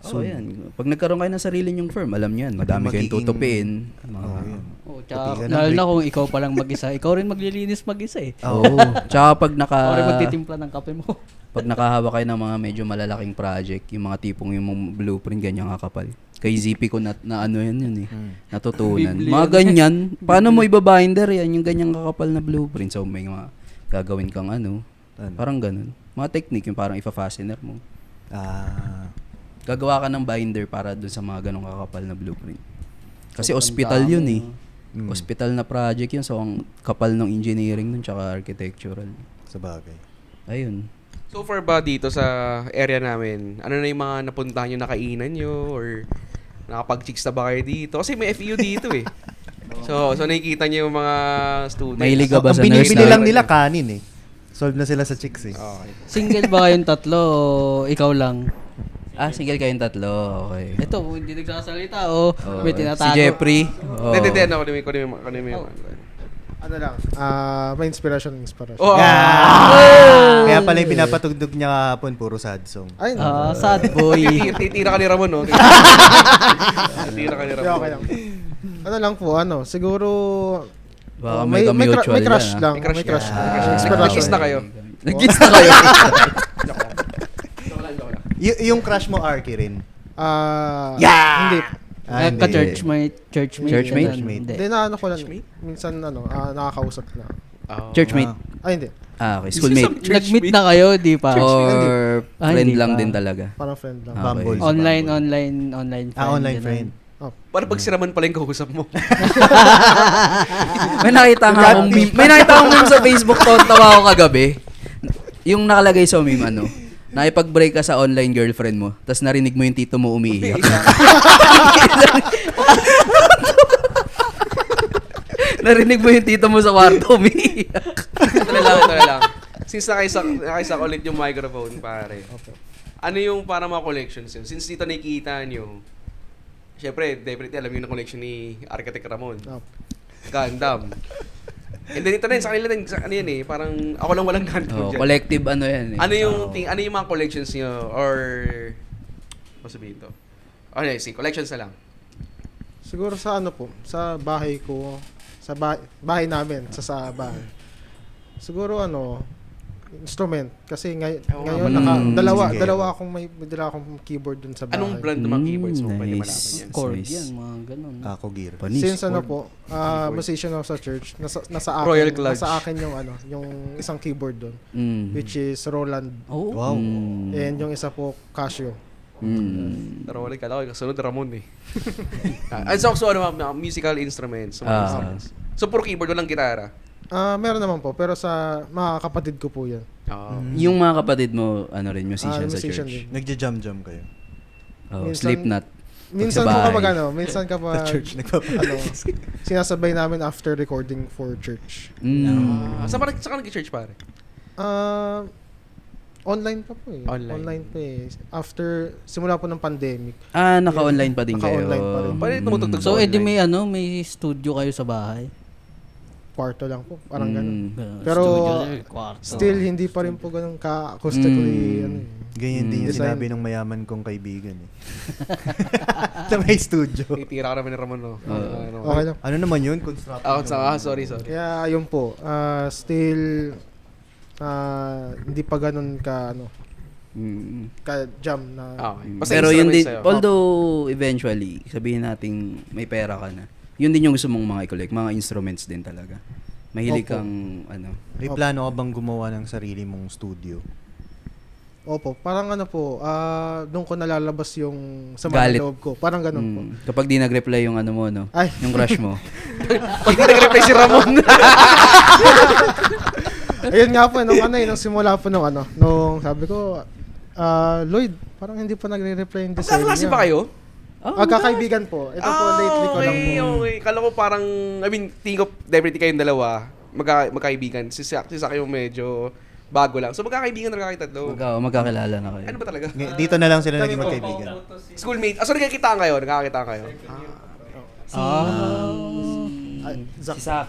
soon. yan. Pag nagkaroon kayo ng sarili nyong firm, alam nyo yan, madami kayong Magiging- tutupiin. Yun. Tsaka, Pati ka ng lalo na break. kung ikaw pa lang mag-isa, ikaw rin maglilinis mag-isa eh. Oo. Tsaka pag Ikaw rin magtitimpla ng kape mo. pag nakahawak kayo ng mga medyo malalaking project, yung mga tipong yung blueprint, ganyan kakapal. Kay ZP ko na yun eh. Natutunan. Biblia. Mga ganyan. Paano mo ibabinder yan? Yung ganyang kakapal na blueprint. So may mga gagawin kang parang ganun. Mga technique yung parang ifa-fastener mo. Gagawa ka ng binder para dun sa mga ganong kakapal na blueprint. Kasi hospital yun eh. Hospital na project yun. So ang kapal ng engineering nun tsaka architectural. Sa bagay. Ayun. So far ba dito sa area namin, ano na yung mga napuntahan nyo, nakainan nyo, or nakapag-chicks na ba kayo dito? Kasi may FEU dito eh. So nakikita nyo yung mga students. Mahilig ka ba Ang sa nurse binibili na- lang nila kanin eh. Solve na sila sa chicks eh. Okay. Single ba kayong tatlo o ikaw lang? Single kayong tatlo. Okay. Ito, hindi nagsasalita o may Si tinatago. Jeffrey. Hindi, kunin mo. Ano lang, may inspiration. Oh, Kaya pala yung pinapatugtog niya kahapon, puro sad song. Ay, Sad boy. titira ka ni Ramon, no? Titira ka ni Ramon. okay lang. Ano lang po, siguro Baka may ka-mutual may crush yan, lang. May crush May crush ka. lang. Nag-kiss Inspiration. na kayo. Nag-kiss na kayo. Yung crush mo, Arky rin. Hindi. Hindi. Ka-churchmate. Churchmate? Hindi. Hindi na ko lang. Minsan nakakausap na. Churchmate. Ay, hindi. Okay. Schoolmate. Nag-meet na kayo, di pa? Or friend hindi lang pa. din talaga. Parang friend lang. Okay. Bumble. Online friend. Online ganun. friend. Paano pag si Ramon pala yung kausap mo? May nakita nga akong meme. May nakita akong meme sa Facebook to. Tawa ako kagabi. Yung nakalagay sa meme, nakipag-break ka sa online girlfriend mo, tapos narinig mo yung tito mo umiiyak. Narinig mo yung tito mo sa kwarto umiiyak. Ito na lang. Since nakaisak ulit yung microphone, pare. Ano yung para mga collections yun? Since dito nakikita nyo, syempre, definitely alam yung collection ni Architect Ramon. Gundam. And then ito na yun, sa kanila din, ano yan eh, parang ako lang walang Gundam dyan. Collective yan eh. Ano yung mga collections nyo, or, ano sabihin ito? Ano yun, collections na lang. Siguro sa ano po, sa bahay ko, sa bahay namin, sa bahay. Siguro ano, instrument kasi ngayon Sige. dalawa akong keyboard dun sa bahay. Anong brand ng mga keyboards mo? Pwede Nice. malaman yan. Chord Nice. yan, mga ganun. Ako gear. Panis. Since ano po, musician ako sa church, nasa akin, Royal Clutch. nasa akin yung isang keyboard doon, Mm. which is Roland. Oh, Wow. Mm. And yung isa po, Casio. Mm. Pero wala kala ko kasunod Ramon eh. So ano mga musical instruments, mga instruments. So puro keyboard, walang gitara. Meron naman po, pero sa mga kapatid ko po yan. Yung mga kapatid mo, ano rin, musician sa Musician church. din. Nagja-jam-jam kayo. Oh, Minsan- Slipknot. Minsan Sa po bahay. minsan kapag Church nagpapa. sinasabay namin after recording for church. Mm. Saan ka nag-church pare? Online pa po eh. Online. Pa eh. After, simula po ng pandemic. Naka-online pa din kayo. Naka-online pa rin. Pwede tumutugtog so sa edi online. may studio kayo sa bahay. Kwarto lang po. Parang ganun. Pero, Studio, kwarto. Still, hindi pa rin po ganun ka-acoustically. Ano, eh. Ganyan din yung Design. sinabi ng mayaman kong kaibigan eh. Na may studio. Titira ka naman ni Ramon, no? Okay lang. Ano naman yun? Construction. Sorry. Kaya, yun po. Still, hindi pa ganun ka-jam na. Okay. Basta Pero yun din, instruments sa'yo. although eventually, sabihin natin may pera ka na, yun din yung gusto mong mga i-collect, mga instruments din talaga. Mahilig Opo. kang, ano, May plano ka bang gumawa ng sarili mong studio? Opo. Parang ano po, doon ko nalalabas yung sama Galit. ng loob ko. Parang ganun po. kapag di nag-reply yung ano mo, no? Ay. Yung crush mo. Pag di nag-reply si Ramon. Ayun nga po, nung simula po nung sabi ko, Lloyd, parang hindi pa nagre-reply yung design Kaklase niya. ba kayo? Kakaibigan po. Ito po, lately ko lang po. Okay. Kala ko parang, tingin ko, definitely kayong dalawa, magkaibigan. Si Sak yung medyo bago lang. So magkakaibigan na kayo tatlo. Magkakilala na kayo. Ano ba talaga? Dito na lang sila naging magkaibigan. Schoolmate. So nagkakitaan kayo? Zach.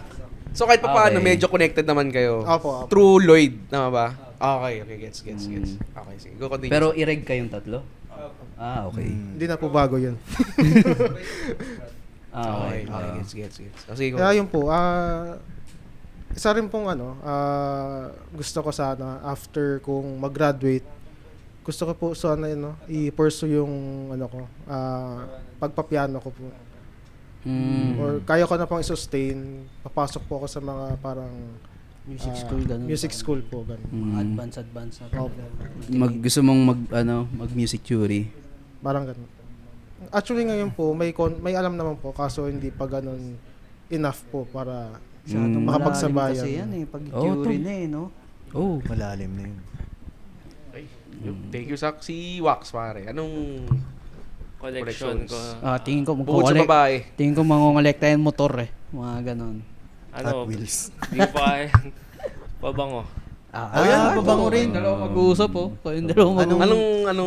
So kahit pa paano, Okay. medyo connected naman kayo. Opo. Through Lloyd, tama ba? Okay, gets. Okay, sige. Go continue. Pero ireg kayong tatlo? Okay. Hindi na po bago yun. okay, gets. Sige, go. Kaya yun po, isa rin pong gusto ko sana after kung mag-graduate, gusto ko po sana i-pursue yung pagpapiano ko po. Or kaya ko na pang i-sustain, papasok po ako sa mga parang Music school, ganun. music school po, ganun. Advance na. Gusto mong mag-music theory? Parang ganun. Actually ngayon po, may alam naman po, kaso hindi pa ganun enough po para Masyadong makapagsabayan. malalim kasi yan pag-theory na no? Oh. Malalim na yun. Thank you, Sak. Si Wax, pare. Anong Collection ko. Tingin ko bukod sa babae? Tingin ko mangongolekta yung motor mga ganon. Hot Wheels. Di pa kaya. Pabango. Pabango rin. Dalawa mag-uusap Kayong dalawa Anong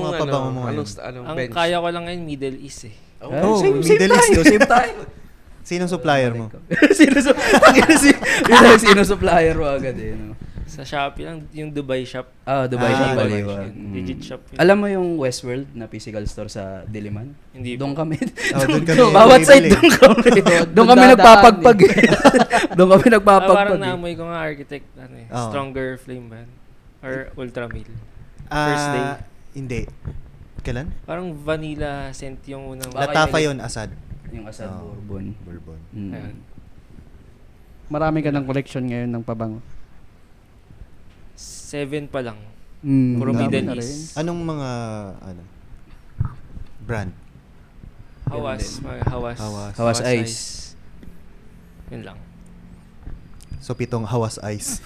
mga pabango mo ngayon? anong Ang bench? kaya ko lang ngayon, Middle East eh. Oh, same Middle East. Same tayo. Sinong supplier mo? Sino supplier mo agad eh, no? Sa Shopee lang, yung Dubai shop. Dubai shop Dubai Baliwa. Legit shop yun. Alam mo yung Westworld na physical store sa Diliman? Hindi Doon po. kami. Doon kami. Bawat side bumibili. doon kami. Doon kami dadaan nagpapagpag. Doon kami Parang nagpapagpag. naamoy ko nga architect, Oo. Stronger Flame ba? Or Ultramil. Ah, First day. Hindi. Kailan? Parang vanilla scent yung unang... Baka Latafa yun yun, Asad. Yung Asad Bourbon. Bourbon. Ayan. Marami ka ng collection ngayon ng pabango. 7 pa lang. Puro Puro dami Middle na rin. East. Anong mga, brand? Hawas. Mga Hawas. Hawas Ice. Yun lang. So, 7 Hawas Ice.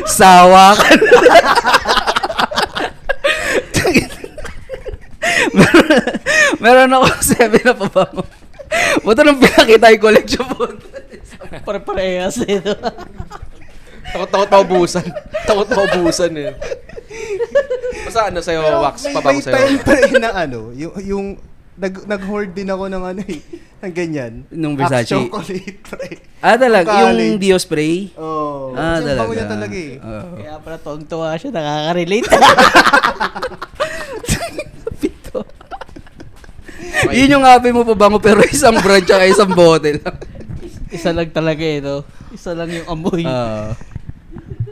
Sawa ka na. meron ako 7 na pabango. Buto nung pinakita yung collection mo. Pare-parehas Takot maubusan eh. Basta sa'yo, Wax, pabango May sa'yo. time pa rin na yung nag-hoard din ako ng ng ganyan. Nung Versace. Axe chocolate, pre. Talaga, yung College. Dio spray. Oh. Talaga. Yung bango niya talaga eh. Kaya pala tuwang-tuwa siya, nakaka-relate. Okay. Yun yung happy mo pabango pero isang brand tsaka isang bote lang. Isa lang talaga eh, no? Isa lang yung amoy.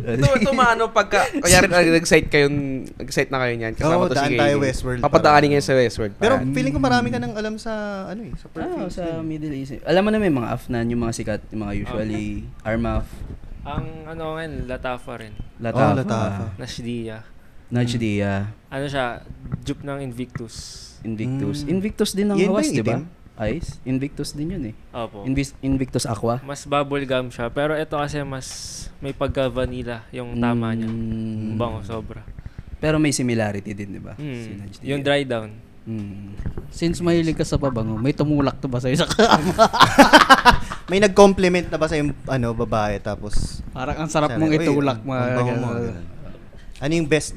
Ito maano pagka, kaya rin nag-site na kayo niyan. Kasama Oo, to si daan Katie. tayo Westworld. Papadaanin ngayon sa Westworld. Pero feeling ko marami ka nang alam sa sa perfume. Sa Middle East. Alam mo na may mga Afnan, yung mga sikat, yung mga usually Armaf, Ang ano ngayon, Latafa rin. Latafa, Latafa. Nashdia. Najdia, Ano siya, dupe ng Invictus. Invictus. Invictus din ng Yan ba Hawas, yung di ba? itim? Ice? Invictus din yun eh. Opo. Invictus Aqua. Mas bubblegum siya. Pero ito kasi mas may pagka-vanilla yung tama niya. Bango, sobra. Pero may similarity din, di ba? Si Mm. Najdia. Yung dry down. Since mahilig ka sa pabango, may tumulak to ba sa'yo sa kama? May nag-compliment na ba sa yung babae tapos Parang ang sarap sabi, mong "Uy, itulak, ang mga bango mo," ganun. ganun. Ano yung best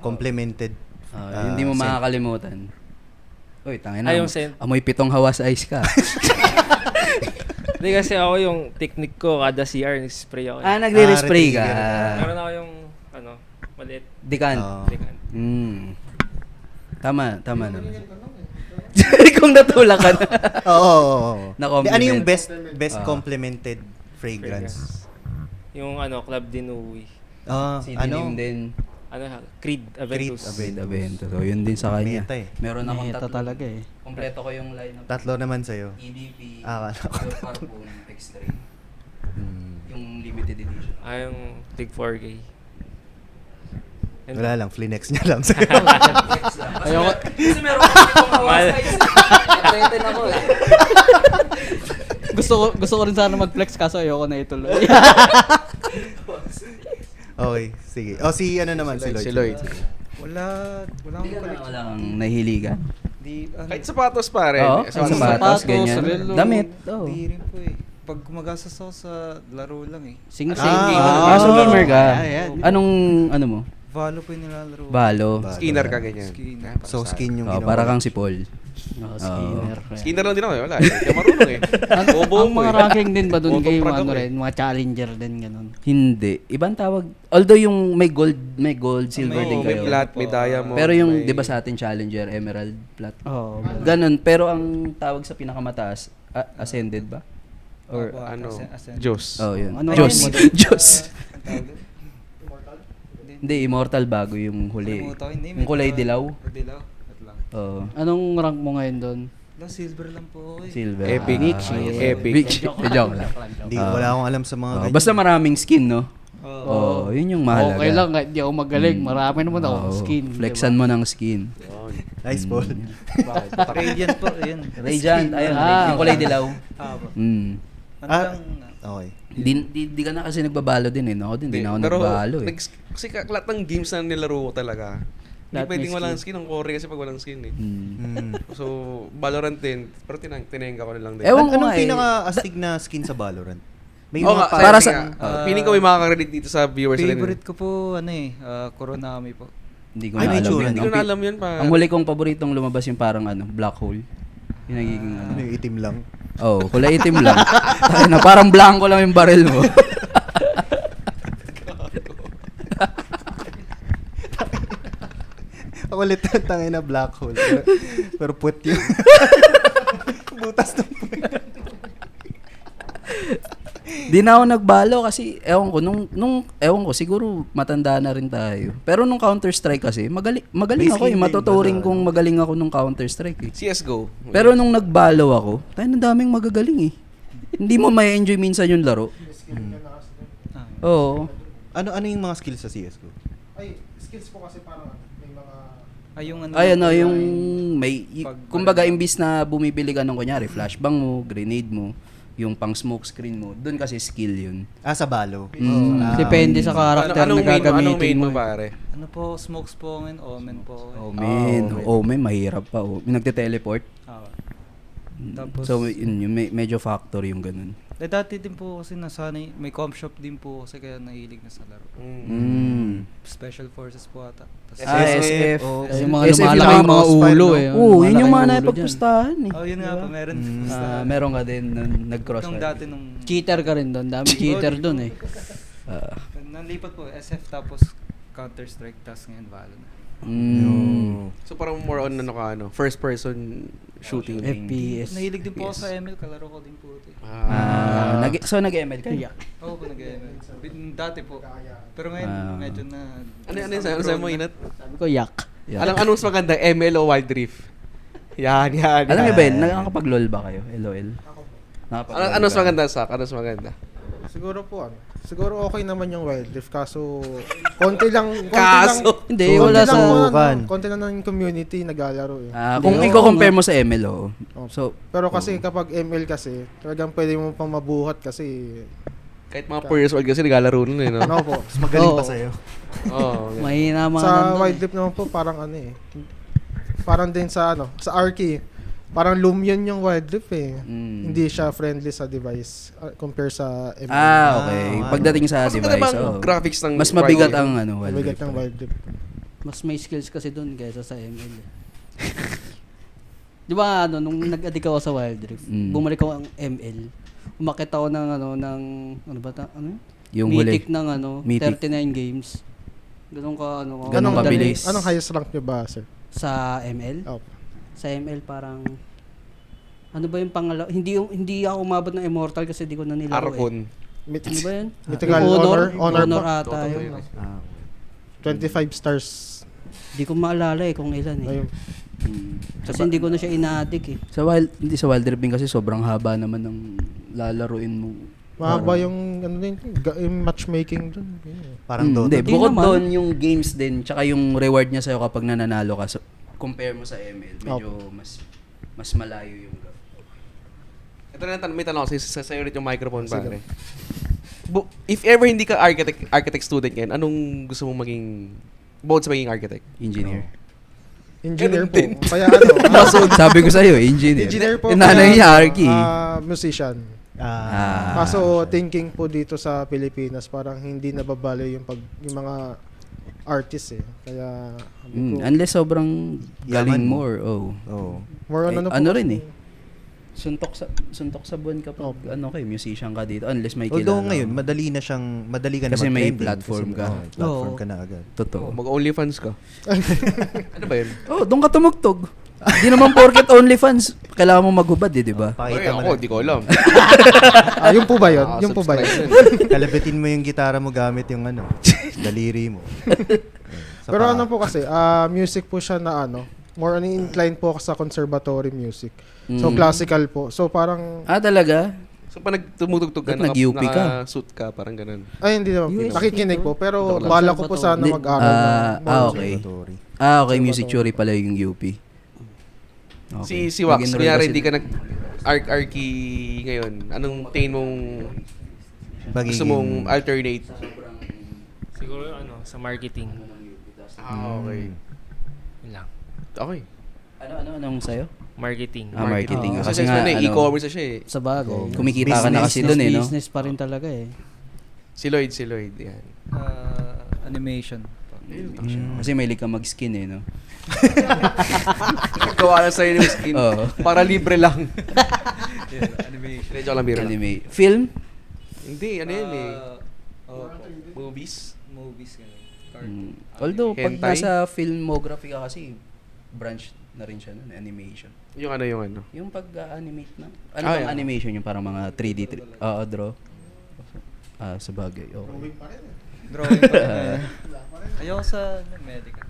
complimented? Hindi mo scent? makakalimutan. Uy, tangina. Yung scent. Amoy 7 Hawas Ice ka. Hindi kasi ako yung technique ko, kada CR, nag-spray ako. Nagre-spray ka. Meron ako yung, maliit. Decant. Oo. Decan. Tama naman. Kung natulak ka na. Oo. Na-compliment. Ano yung best complimented fragrance? Yung Club de Nuit. Si Ano? Dilim din. Creed Aventus. Creed Avento. So, yun din sa kanya. Meta eh. Meron akong Meta tatlo. talaga eh. Kompleto ko yung lineup. Tatlo naman sa'yo. EDP, Akala ko. Pure Parfum, Extreme. Yung limited edition. Yung Tig 4K. And Wala lang, Flinex niya lang sa'yo. Ayoko, Kasi meron akong itong Hawas Ice. Threaten ako eh. gusto ko rin sana mag-flex kaso ayoko na ituloy. Okay, sige. Si naman, si Lloyd. Si Lloyd. Wala akong collection. Wala kang nahihiligan. Di, Kahit sapatos pare. Oo, Sapatos. sapatos, ganyan. relo. Damit. Oh. Di rin po eh. Pag gumagastos ako sa laro lang eh. Sing-sing. So gamer ka. Ayan. Anong, ano mo? Valo po yung nilalaro. Balo. Skinner ka ganyan. Skinner. So, skin yung Oh, ginawa. para kang si Paul. Skinner. Skinner lang din ako. Wala. Hindi ka marunong eh. Bobo Ang mo mga eh. ranking din ba doon kayo Autoprag ano ako eh. rin, mga challenger din ganun. Hindi. Ibang tawag. Although yung may gold, silver din May kayo. plat, may diamond. Pero yung, may- di ba sa atin, challenger, emerald, plat. Oo. Ganon. Pero ang tawag sa pinakamataas, ascended ba? Or, Opo, Ano? ascend. Diyos. oh, yun. Ano Diyos. yun? Diyos. Ang tawag doon? Hindi, immortal bago yung huli. Kalimutan ko, hindi, Yung kulay dilaw. Dilaw. At lang. Oo. Anong rank mo ngayon doon? Silver lang po ako eh. Silver. Epic. Epic. Joke lang. Wala akong alam sa mga ganyan. Basta maraming skin, no? Oo. Yun yung mahalaga. Okay lang, kahit di ako magaling. Marami naman ako Oo. skin. Flexan mo ng skin. Nice ball. Radiant po, yun. Radiant, ayun. Yung kulay dilaw. Po. Mm. Ano lang, Okay. Di ka na kasi nagbabalo din eh. No? Ako din, di na ako Pero, nagbalo eh. kasi lahat ng games na nilaro ko talaga, hindi Lahat may pwedeng walang skin. skin. Ang core kasi pag walang skin eh. Mm. So, Valorant din. Pero tinengga ko na lang din. Ewan ko Anong nga eh. pinaka-astig na skin sa Valorant? May Oo nga, para para sa- sa... Feeling ko may makaka-relate dito sa viewers rin. favorite ko po, Kuronami po. Hindi ko Ay, na may alam tsura. yun. Hindi ko na alam yun pa. Ang huli kong paboritong lumabas yung parang black hole. Yung nagiging Ano yung itim lang? Oh, kulay itim lang. Tayo na, parang blanco lang yung barrel mo. Ako ulit tangay na black hole. Pero put yun. Butas ng Di na ako nagbalo kasi ewan ko ewan ko siguro matanda na rin tayo. Pero nung Counter-Strike kasi magaling ako eh. Basic Matuturing game ba? kong magaling ako nung Counter-Strike eh. CSGO. Pero nung nagbalo ako, tayo na daming magagaling eh. Hindi mo may enjoy minsan yung laro. Oo. Ano yung mga skills sa CSGO? Ay, skills po kasi parang may mga... Ay, yung Ay ano, yung may Pag- kumbaga imbis na bumibili ka ng kunyari flashbang mo, grenade mo, yung pang smoke screen mo, doon kasi skill yun. Sa balo. Depende sa character na Anong main gagamitin mo mo. pare? Ano po, smokes po ngayon, omen po. Omen, mahirap pa. Yung nagte-teleport. Tapos, So, yun, medyo factor yung ganun. dati din po kasi nasanay, may comp shop din po kasi kaya nahilig na sa laro. Special Forces po ata. Tas, SF. Oh. Yung mga SF lumalaki yung yung mga crossfire, ulo no? eh. Oo, yun yung mga Lumalaki ulo napagpustahan eh. oh, yun nga po, meron. Meron ka din nag-cross. Yung dati nung... dyan. Cheater ka rin doon. Dami cheater doon eh. Nanlipat po, SF tapos Counter-Strike, tapos ngayon Valo na. So parang more on first person Shooting. FPS. Nahilig din po ako sa ML, kalaro ko din po ito. So nag-ML ka? Yeah. Oo po, nag-ML. Dati po. Pero ngayon, medyo na... Ano sa'yo? Ano sa'yo mo, Inat? Sabi ko, yak. Anong mas maganda, ML o Wild Rift? Yan. Alam niyo ba yun, nakakapag-LOL ba kayo? LOL? Ano mas maganda, Sak? Ano mas maganda? Siguro okay naman yung Wild Rift kaso konti lang Hindi, konti wala lang sa... Subukan. konti lang ng community naglalaro eh. Kung Hindi, i-compare mo sa ML, So, Pero kasi kapag ML kasi, talagang pwede mo pang mabuhat kasi Kahit mga 4 years old kasi naglalaro nun eh, no? ano po. Mas magaling pa Oo. sa'yo. Oo. Mahina mga Sa nandun Wild Rift naman po parang ano eh. Parang din sa sa Arky. Parang Lumion yung Wild Rift eh. Hindi siya friendly sa device compare sa ML. okay. Pagdating sa Mas maganda device, bang graphics ng mas mabigat Wild Rift? ang Wild Mabigat Rift. ng Wild Rift. Mas may skills kasi doon kaysa sa ML. Di ba nung nag-addict ako sa Wild Rift, bumalik ako ang ML. Umakit ako ng ano ba ta? Ano? Yung Mythic huli. ng Mythic. 39 games. Ganun ka Ganun kabilis. Anong highest rank niyo ba, sir? sa ML. Opo. Sa ML parang ano ba yung pangalawa? Hindi ako umabot ng Immortal kasi di ko na nilaro Arcon. Ano ba yun? Mythical Honor pa. ata yun. 25 stars. Di ko maalala kung ilan eh. Ayun. Kasi hindi ko na siya ina-addict eh. Hindi sa Wild Rift din kasi sobrang haba naman ng lalaruin mo. Mahaba yung ano din, yung matchmaking dun. Yeah. Parang Dota. Hindi, Di bukod naman. doon yung games din, tsaka yung reward niya sa'yo kapag nananalo ka. So, compare mo sa ML, medyo mas malayo yung gap. Ito na may tanong kasi sa'yo ulit yung microphone, pare. If ever hindi ka architect student ngayon, anong gusto mong maging bukod sa maging architect? Engineer. Engineer Ganun po. din. Kaya ano, Sabi ko sa'yo, engineer. engineer po. Yung nanay niya, Arky. Musician. Ah. Kaso thinking po dito sa Pilipinas, parang hindi nababalo yung mga artists eh. Kaya sabi ko, Unless sobrang galing Yaman. mo or more on ano po rin kasi- suntok sa buwan kapag musician ka dito unless may Although kilala. ngayon, madali ka na Kasi may mag-trending. platform ka. Platform Oo. ka na agad. Totoo. Mag-OnlyFans ka. Ano ba yun? Doon ka tumugtog. Di naman porket OnlyFans, kailangan mo maghubad di ba? Ay, Pakita mo ako, na. di ko alam. Yung po ba yun? Yung po ba yun? Kalabitin mo yung gitara mo gamit yung daliri mo. Sa Pero paa. ano po kasi, music po siya na more on inclined po ako sa conservatory music. So classical po. So parang, Talaga? So, pag nagtumutugtug ka, Ba't nag-UP ka? naka-suit ka, parang ganun. ay hindi naman. UST Nakikinig po. Pero Ito lang. bala ko po sana Hindi, mag-aral. okay. Conservatory. Okay, music theory pala yung UP. Okay. Si Wax, Mag-enroll kunyari kasi hindi ka nag-arky ngayon, anong tingin mong gusto mong alternate? Siguro sa marketing. Okay. Yun lang. Okay. Anong sa'yo? Marketing. Marketing. Kasi Kasi nga, e-commerce na siya eh. Sa bagay. kumikita ka na kasi doon no? Business pa rin talaga eh. Si Lloyd, yan. Animation. Kasi may ka mag-skin no? Gawa lang sa'yo yung skin. Oo. Para libre lang. Animation. Hindi, joke lang, biro lang. Anime. Film? Hindi, ano yun eh. Movies. Movies ganun. Although, pag Hentai? nasa filmography ka kasi, branch na rin siya nun, animation. Yung ano. Yung pag-animate na. Ano Ah, bang yeah. animation? Yung parang mga 3D, draw. Sa bagay. Okay. Drawing pa rin. Ayoko sa medical.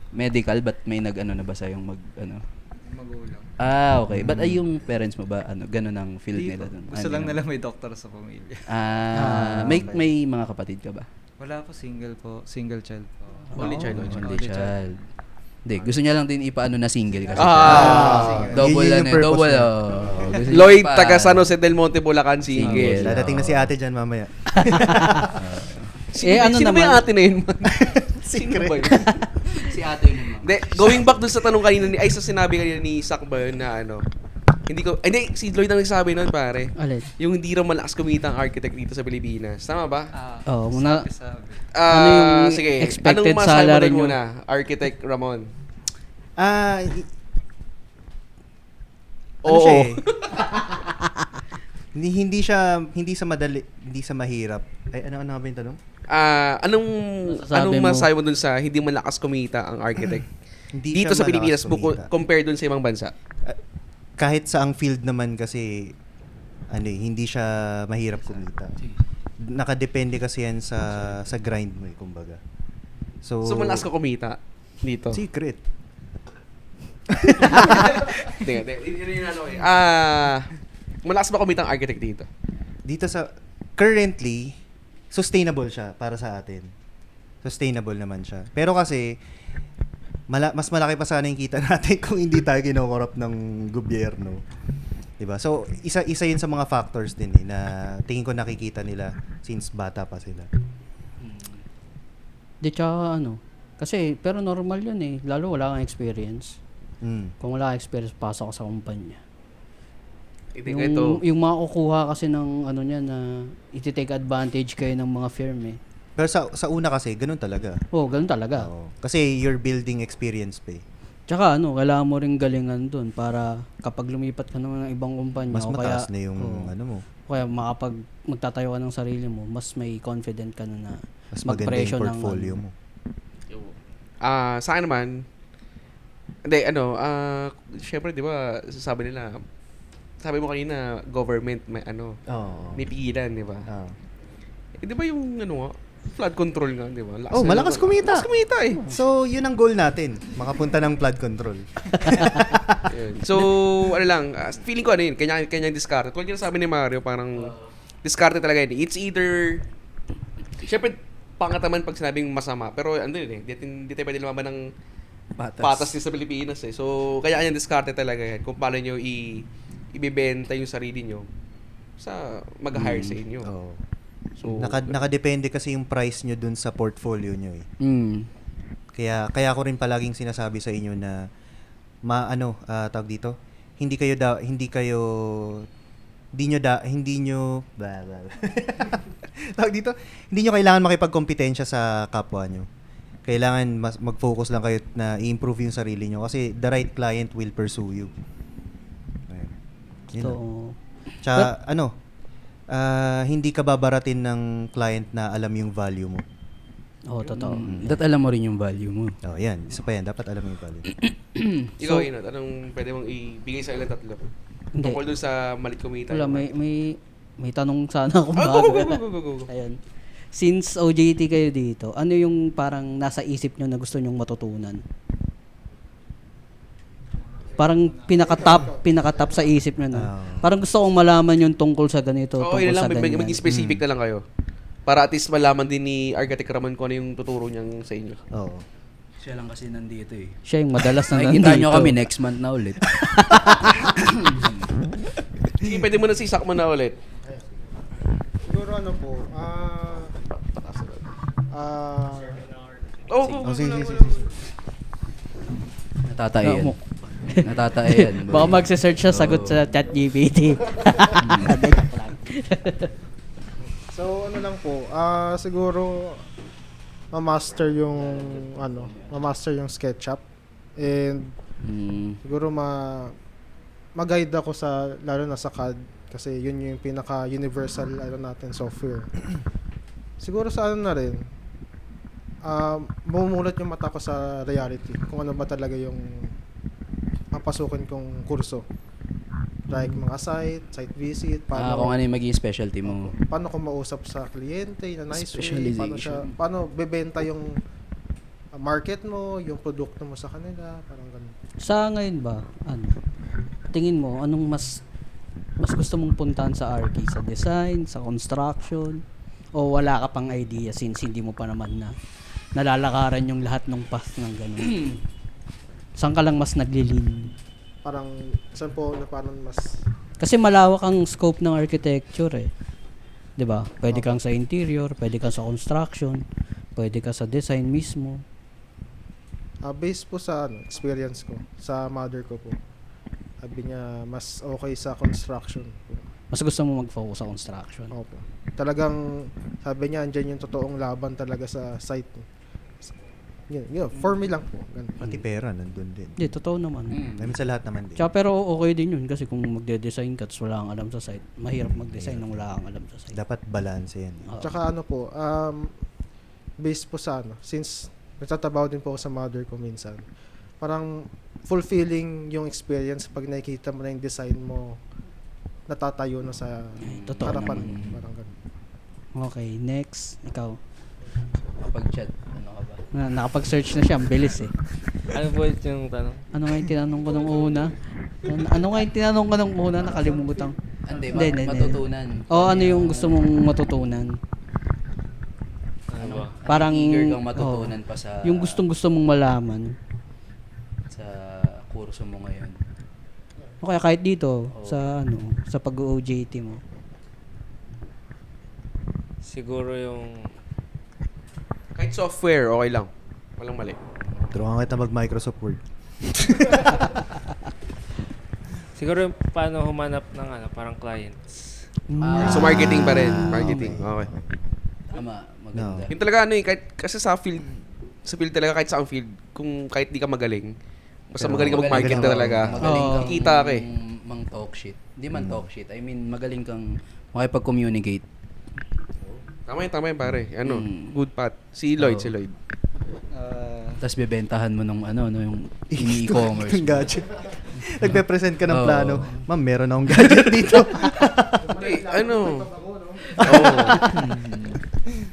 Medical, but may nag-ano na ba sa'yong Magulang. Okay. But ay yung parents mo ba, ganun ang field Hindi nila po. dun? Gusto lang nila may doktor sa pamilya. May mga kapatid ka ba? Wala po, single po. Single child po. Only child. Only child. Hindi, gusto niya lang din ipaano na single kasi Yun double yung purpose double. niya. Gusto niya Lloyd, pa- taga San Jose del Monte, Bulacan, Single. single. Dadating na si ate dyan mamaya. Sino ba yung ate na yun? Sino ba yun? Si ate yun naman. Hindi, going back dun sa tanong kanina sa sinabi kanina ni Sak ba yun na hindi, si Lloyd ang nagsabi nun, pare. Alin? Yung hindi raw malakas kumita ang architect dito sa Pilipinas. Tama ba? Oo, muna. Sabi. Ano yung sige. expected Anong masabi mo salary dun nyo? muna, Architect Ramon? Ano siya eh? hindi sa madali, hindi sa mahirap. Ay, ano ba yung tanong? Anong Masasabi mo? masabi mo dun sa hindi malakas kumita ang architect Hindi dito siya sa Pilipinas malakas kumita. compare dun sa ibang bansa? Kahit sa ang field naman kasi hindi siya mahirap kumita. Nakadepende kasi yan sa grind mo kumbaga. So Malakas ka kumita dito. secret. Malakas ba kumita ang architect dito? Dito currently sustainable siya para sa atin. Sustainable naman siya. Pero kasi mas malaki pa sana yung kita natin kung hindi tayo kinokorrupt ng gobyerno. 'Di ba? So isa yun sa mga factors din na tingin ko nakikita nila since bata pa sila. Di tsaka kasi pero normal yun eh, lalo wala kang experience. Kung wala kang experience, pasok ka sa kumpanya. Yung makukuha kasi ng niya na iti-take advantage kayo ng mga firm eh. Pero sa una kasi ganun talaga. Ganun talaga. Oo. Kasi you're building experience pa eh. Tsaka kailangan mo ring galingan dun para kapag lumipat ka ng ibang kumpanya Mas mataas na yung mo. Kaya magtatayo ka ng sarili mo, mas may confident ka na Mas maganda yung portfolio mo. Sa akin naman, syempre, di ba, sabi mo kanina, government, may pigilan, di ba? Di ba yung, flood control nga, di ba? Malakas kumita. Malakas kumita eh. So, yun ang goal natin. Makapunta ng flood control. Yun. So, feeling ko kanya discard. Kung yung sabi ni Mario, parang discard talaga yun. It's either, syempre, pangataman pag sinabing masama. Pero, hindi tayo pwede lumaban ng patas din sa Pilipinas eh. So, kaya kanya discard talaga yan. Kung paano nyo ibibenta yung sarili nyo sa mag-hire sa inyo. Oo. So, Nakadepende kasi yung price nyo dun sa portfolio nyo eh. Kaya ko rin palaging sinasabi sa inyo na tawag dito, hindi nyo kailangan makipagkompetensya sa kapwa nyo. Kailangan mag-focus lang kayo na i-improve yung sarili nyo kasi the right client will pursue you. Tsaka hindi ka babaratin ng client na alam yung value mo. Totoo. Dapat alam mo rin yung value mo. Yan. Isa pa yan. Dapat alam mo yung value mo. Ikaw, Inot, anong pwede mong ibigay sa ilang tatlo? Tungkol dun sa malit kumita. Wala, may tanong sana akong bago. Go. Ayun. Since OJT kayo dito, ano yung parang nasa isip nyo na gusto nyong matutunan? Parang pinaka-top sa isip nyo na. Parang gusto kong malaman yung tungkol sa ganito, tungkol sa ganyan. Maging specific na lang kayo. Para at least malaman din ni Architect Ramon kung ano yung tuturo niyang sa inyo. Oo. Siya lang kasi nandito eh. Siya yung madalas na Nakikita nyo kami next month na ulit. Sige, pwede mo na sisak mo na ulit. Siguro Sige. Natatae yan. Baka magse-search siya, sagot sa ChatGPT. So lang po, siguro ma-master yung SketchUp and siguro mag-guide ako lalo na sa CAD kasi yun yung pinaka-universal natin software. Siguro sa na rin, bumumulat yung mata ko sa reality kung ano ba talaga yung papasukin kong kurso. Like mga site visit, kung ano yung magiging specialty mo. Paano ko mausap sa kliyente na nice way, paano bebenta yung market mo, yung produkto mo sa kanila, parang ganun. Sa ngayon ba, tingin mo, anong mas gusto mong puntahan sa RK? Sa design, sa construction, o wala ka pang idea since hindi mo pa naman nalalakaran yung lahat ng path ng ganun? Saan ka lang mas naglilin? Parang, saan po na parang mas... Kasi malawak ang scope ng architecture eh. 'Di ba? Pwede kang sa interior, pwede kang sa construction, pwede ka sa design mismo. Based po sa experience ko, sa mother ko po. Sabi niya, mas okay sa construction po. Mas gusto mo mag-focus sa construction. Opo. Talagang, sabi niya, andyan yung totoong laban talaga sa site. Yun, for me lang po. Ganun. Pati pera, nandun din. Hindi, totoo naman. I mean, sa lahat naman din. Tsaka pero okay din yun kasi kung magde-design ka at wala kang alam sa site, mahirap mag-design nang wala kang alam sa site. Dapat balance yan. Tsaka based po sa since nagtatabaho din po ako sa mother ko minsan, parang fulfilling yung experience pag nakikita mo na yung design mo natatayo na sa Totoo harapan naman. mo. Parang ganun. Okay, next. Ikaw. Kapag chat, ano ka ba? Nakapag-search na siya. Ang bilis eh. Ano po yung tanong? Ano nga yung tinanong ko nung una? Ano nga yung tinanong ko nung una? Nakalimutan. Hindi, matutunan. Ano yung gusto mong matutunan? Ano ba? Parang, eager kang matutunan pa sa Yung gustong-gusto mong malaman. sa kurso mo ngayon. O kaya kahit dito, Oo. sa pag-OJT mo. Siguro yung Kahit software, okay lang. Walang mali. Turuan kita mag-Microsoft Word. siguro yung paano humanap ng parang clients. So marketing pa rin. Marketing. Okay. Tama, maganda. Yung talaga kahit kasi sa field talaga kahit sa field, kung kahit di ka magaling, basta Pero magaling ka mag-market magaling ka. talaga. Magaling kang Kikita ka eh. mang talk shit. Hindi man talk shit. I mean, magaling kang makipag-communicate. Tama yun pare. Mm. Good path. Si Lloyd. Tapos bebentahan mo nung yung e-commerce. Yung gadget. Nagpe-present ka ng Oo. plano. Ma'am, meron akong gadget dito.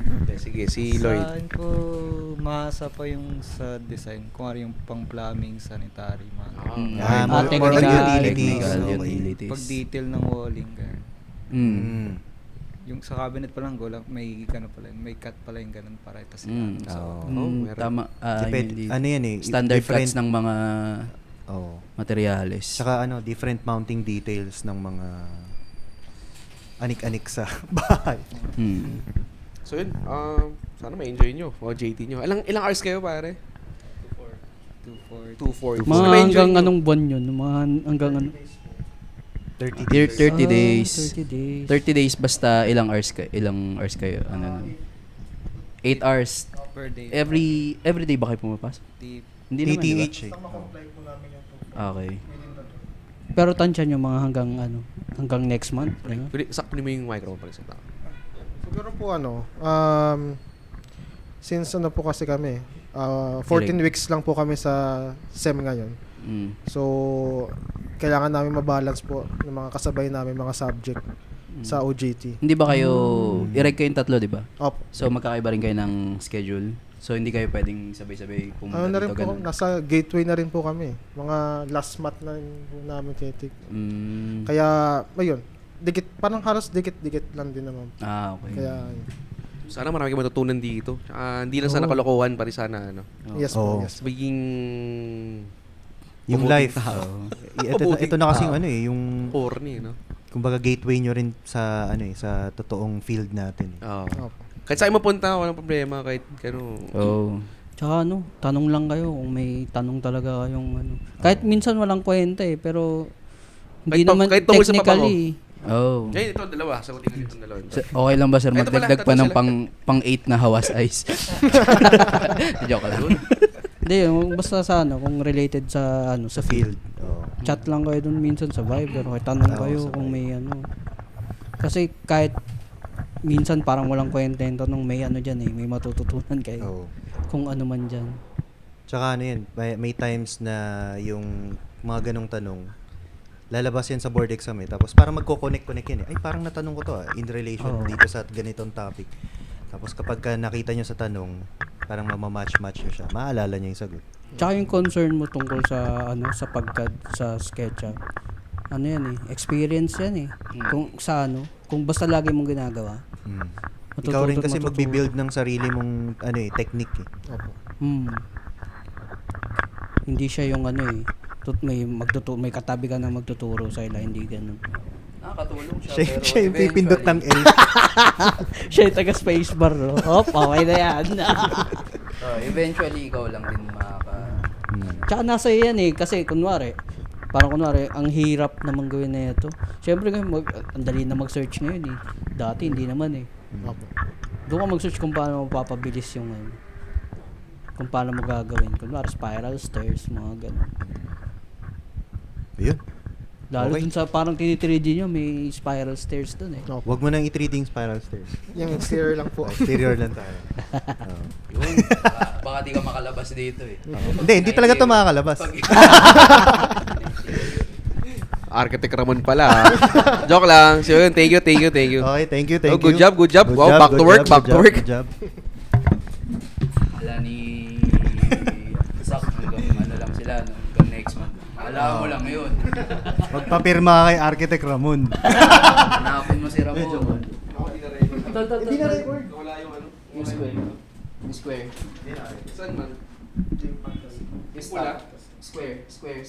Hindi, Sige, si Sa Lloyd. akin po, maasa pa yung sa design. Kung ano yung pang-plumbing, sanitary, mga More technical. on utilities. Technical Okay. utilities. pag-detail ng walling, ganun. Mm. Yung sa cabinet pa lang, may cut pala yung ganun para itas Mm. Oo. meron. Tama. Depende, ano yan eh. Standard different- cuts ng mga Oo. materyales. Tsaka different mounting details ng mga anik-anik sa bahay. Mm. So yun, sana ma-enjoy nyo. O JT nyo. Ilang hours kayo pare? 2-4. Mga Sana ma-enjoy hanggang nyo. anong buwan yun? Mga hanggang 30 30 days. 30 days. 30 days. 30 days basta ilang hours kayo? Ano nun? 8 hours. per day. Every day ba kayo pumapasok? Hindi naman, di ba? TTH eh. Okay. Pero tansya nyo mga hanggang next month. Ano? Pwede, sakto mo yung microphone pala sa tao. Siguro po since po kasi kami, 14 weeks lang po kami sa SEM ngayon. Mm. So, kailangan namin mabalance po ng mga kasabay namin mga subject sa OJT. Hindi ba kayo, i-reg kayong tatlo, di ba? Opo. So magkakaiba rin kayo ng schedule. So hindi kayo pwedeng sabay-sabay pumunta Ano na rin dito, po, ganun. nasa gateway na rin po kami. Mga last month na rin po namin titik. Mm. Kaya, ayun, parang halos dikit-dikit lang din naman. Okay. Kaya, Sana marami kayo matutunan dito. Tsaka hindi lang sana Oo. kalokohan, pari sana yes po, Oo. yes. Maging Yung Mabuting life. tao. Ito na kasing yung corny, no? kumbaga gateway nyo rin sa sa totoong field natin. Oo. Opo. Kahit saan mapunta, walang problema. Kahit Oh. Tsaka tanong lang kayo kung may tanong talaga kayong Kahit minsan walang kwenta pero hindi Kahit naman kahit tungkol sa technically. Oh. Ngayon, ito dalawa. Sagutin ko itong dalawa. Okay lang ba sir Ito pala, magdagdag pa tatlo ng sila. pang 8 na hawas ice? Joke lang. Hindi, basta sa kung related sa sa field. Oo. Chat lang kayo dun minsan sa Viber, kahit tanong Oo, kayo sa kung may Kasi kahit minsan parang walang kwenta yung tanong, may diyan may matututunan kayo. Oo. Kung ano man diyan. Tsaka yan, may times na yung mga ganong tanong, lalabas yan sa board exam tapos parang magko-connect yan Ay, parang natanong ko to in relation Oo. dito sa ganitong topic. Tapos kapag nakita nyo sa tanong, parang mamamatch-match nyo siya. Maalala niya yung sagot. Tsaka yung concern mo tungkol sa sa pagcad sa SketchUp. Yan experience yan Kung kung basta lagi mong ginagawa. Ikaw rin kasi magbi-build ng sarili mong technique Opo. Hindi siya yung may katabi ka na magtuturo sa ila, hindi ganun. Nakakatulong siya Siya yung pipindot ng L. Siya yung taga spacebar, no? Okay na yan. Eventually ikaw lang din Tsaka nasa yan kasi kunwari, ang hirap naman gawin na ito. Siyempre ang dali na mag-search ngayon Dati hindi naman Opo. Doon ka mag-search kung paano mapapabilis yung kung paano mo gagawin. Kunwari spiral stairs, mga ganun. Ayun. Lalo Okay. dun sa parang tinitready nyo, may spiral stairs dun eh. No, Huwag mo nang i-treating spiral stairs. yung exterior lang po. Exterior lang tayo. Oo. Yun, baka di ka makalabas dito eh. Hindi talaga ito makakalabas. Architect Ramon pala. Joke lang. So yun, thank you. Okay, thank you. Oh, good job. Wow, back to work. Good job. Wala ni Sak hanggang ano lang sila no? Hanggang next month. Alam mo lang yun. Magpapirma ka kay Architect Ramon. Hanapin mo si Ramon. Hindi na record. Wala yung ano. Yung square. Yung square. Saan man? Wala. Square. Square.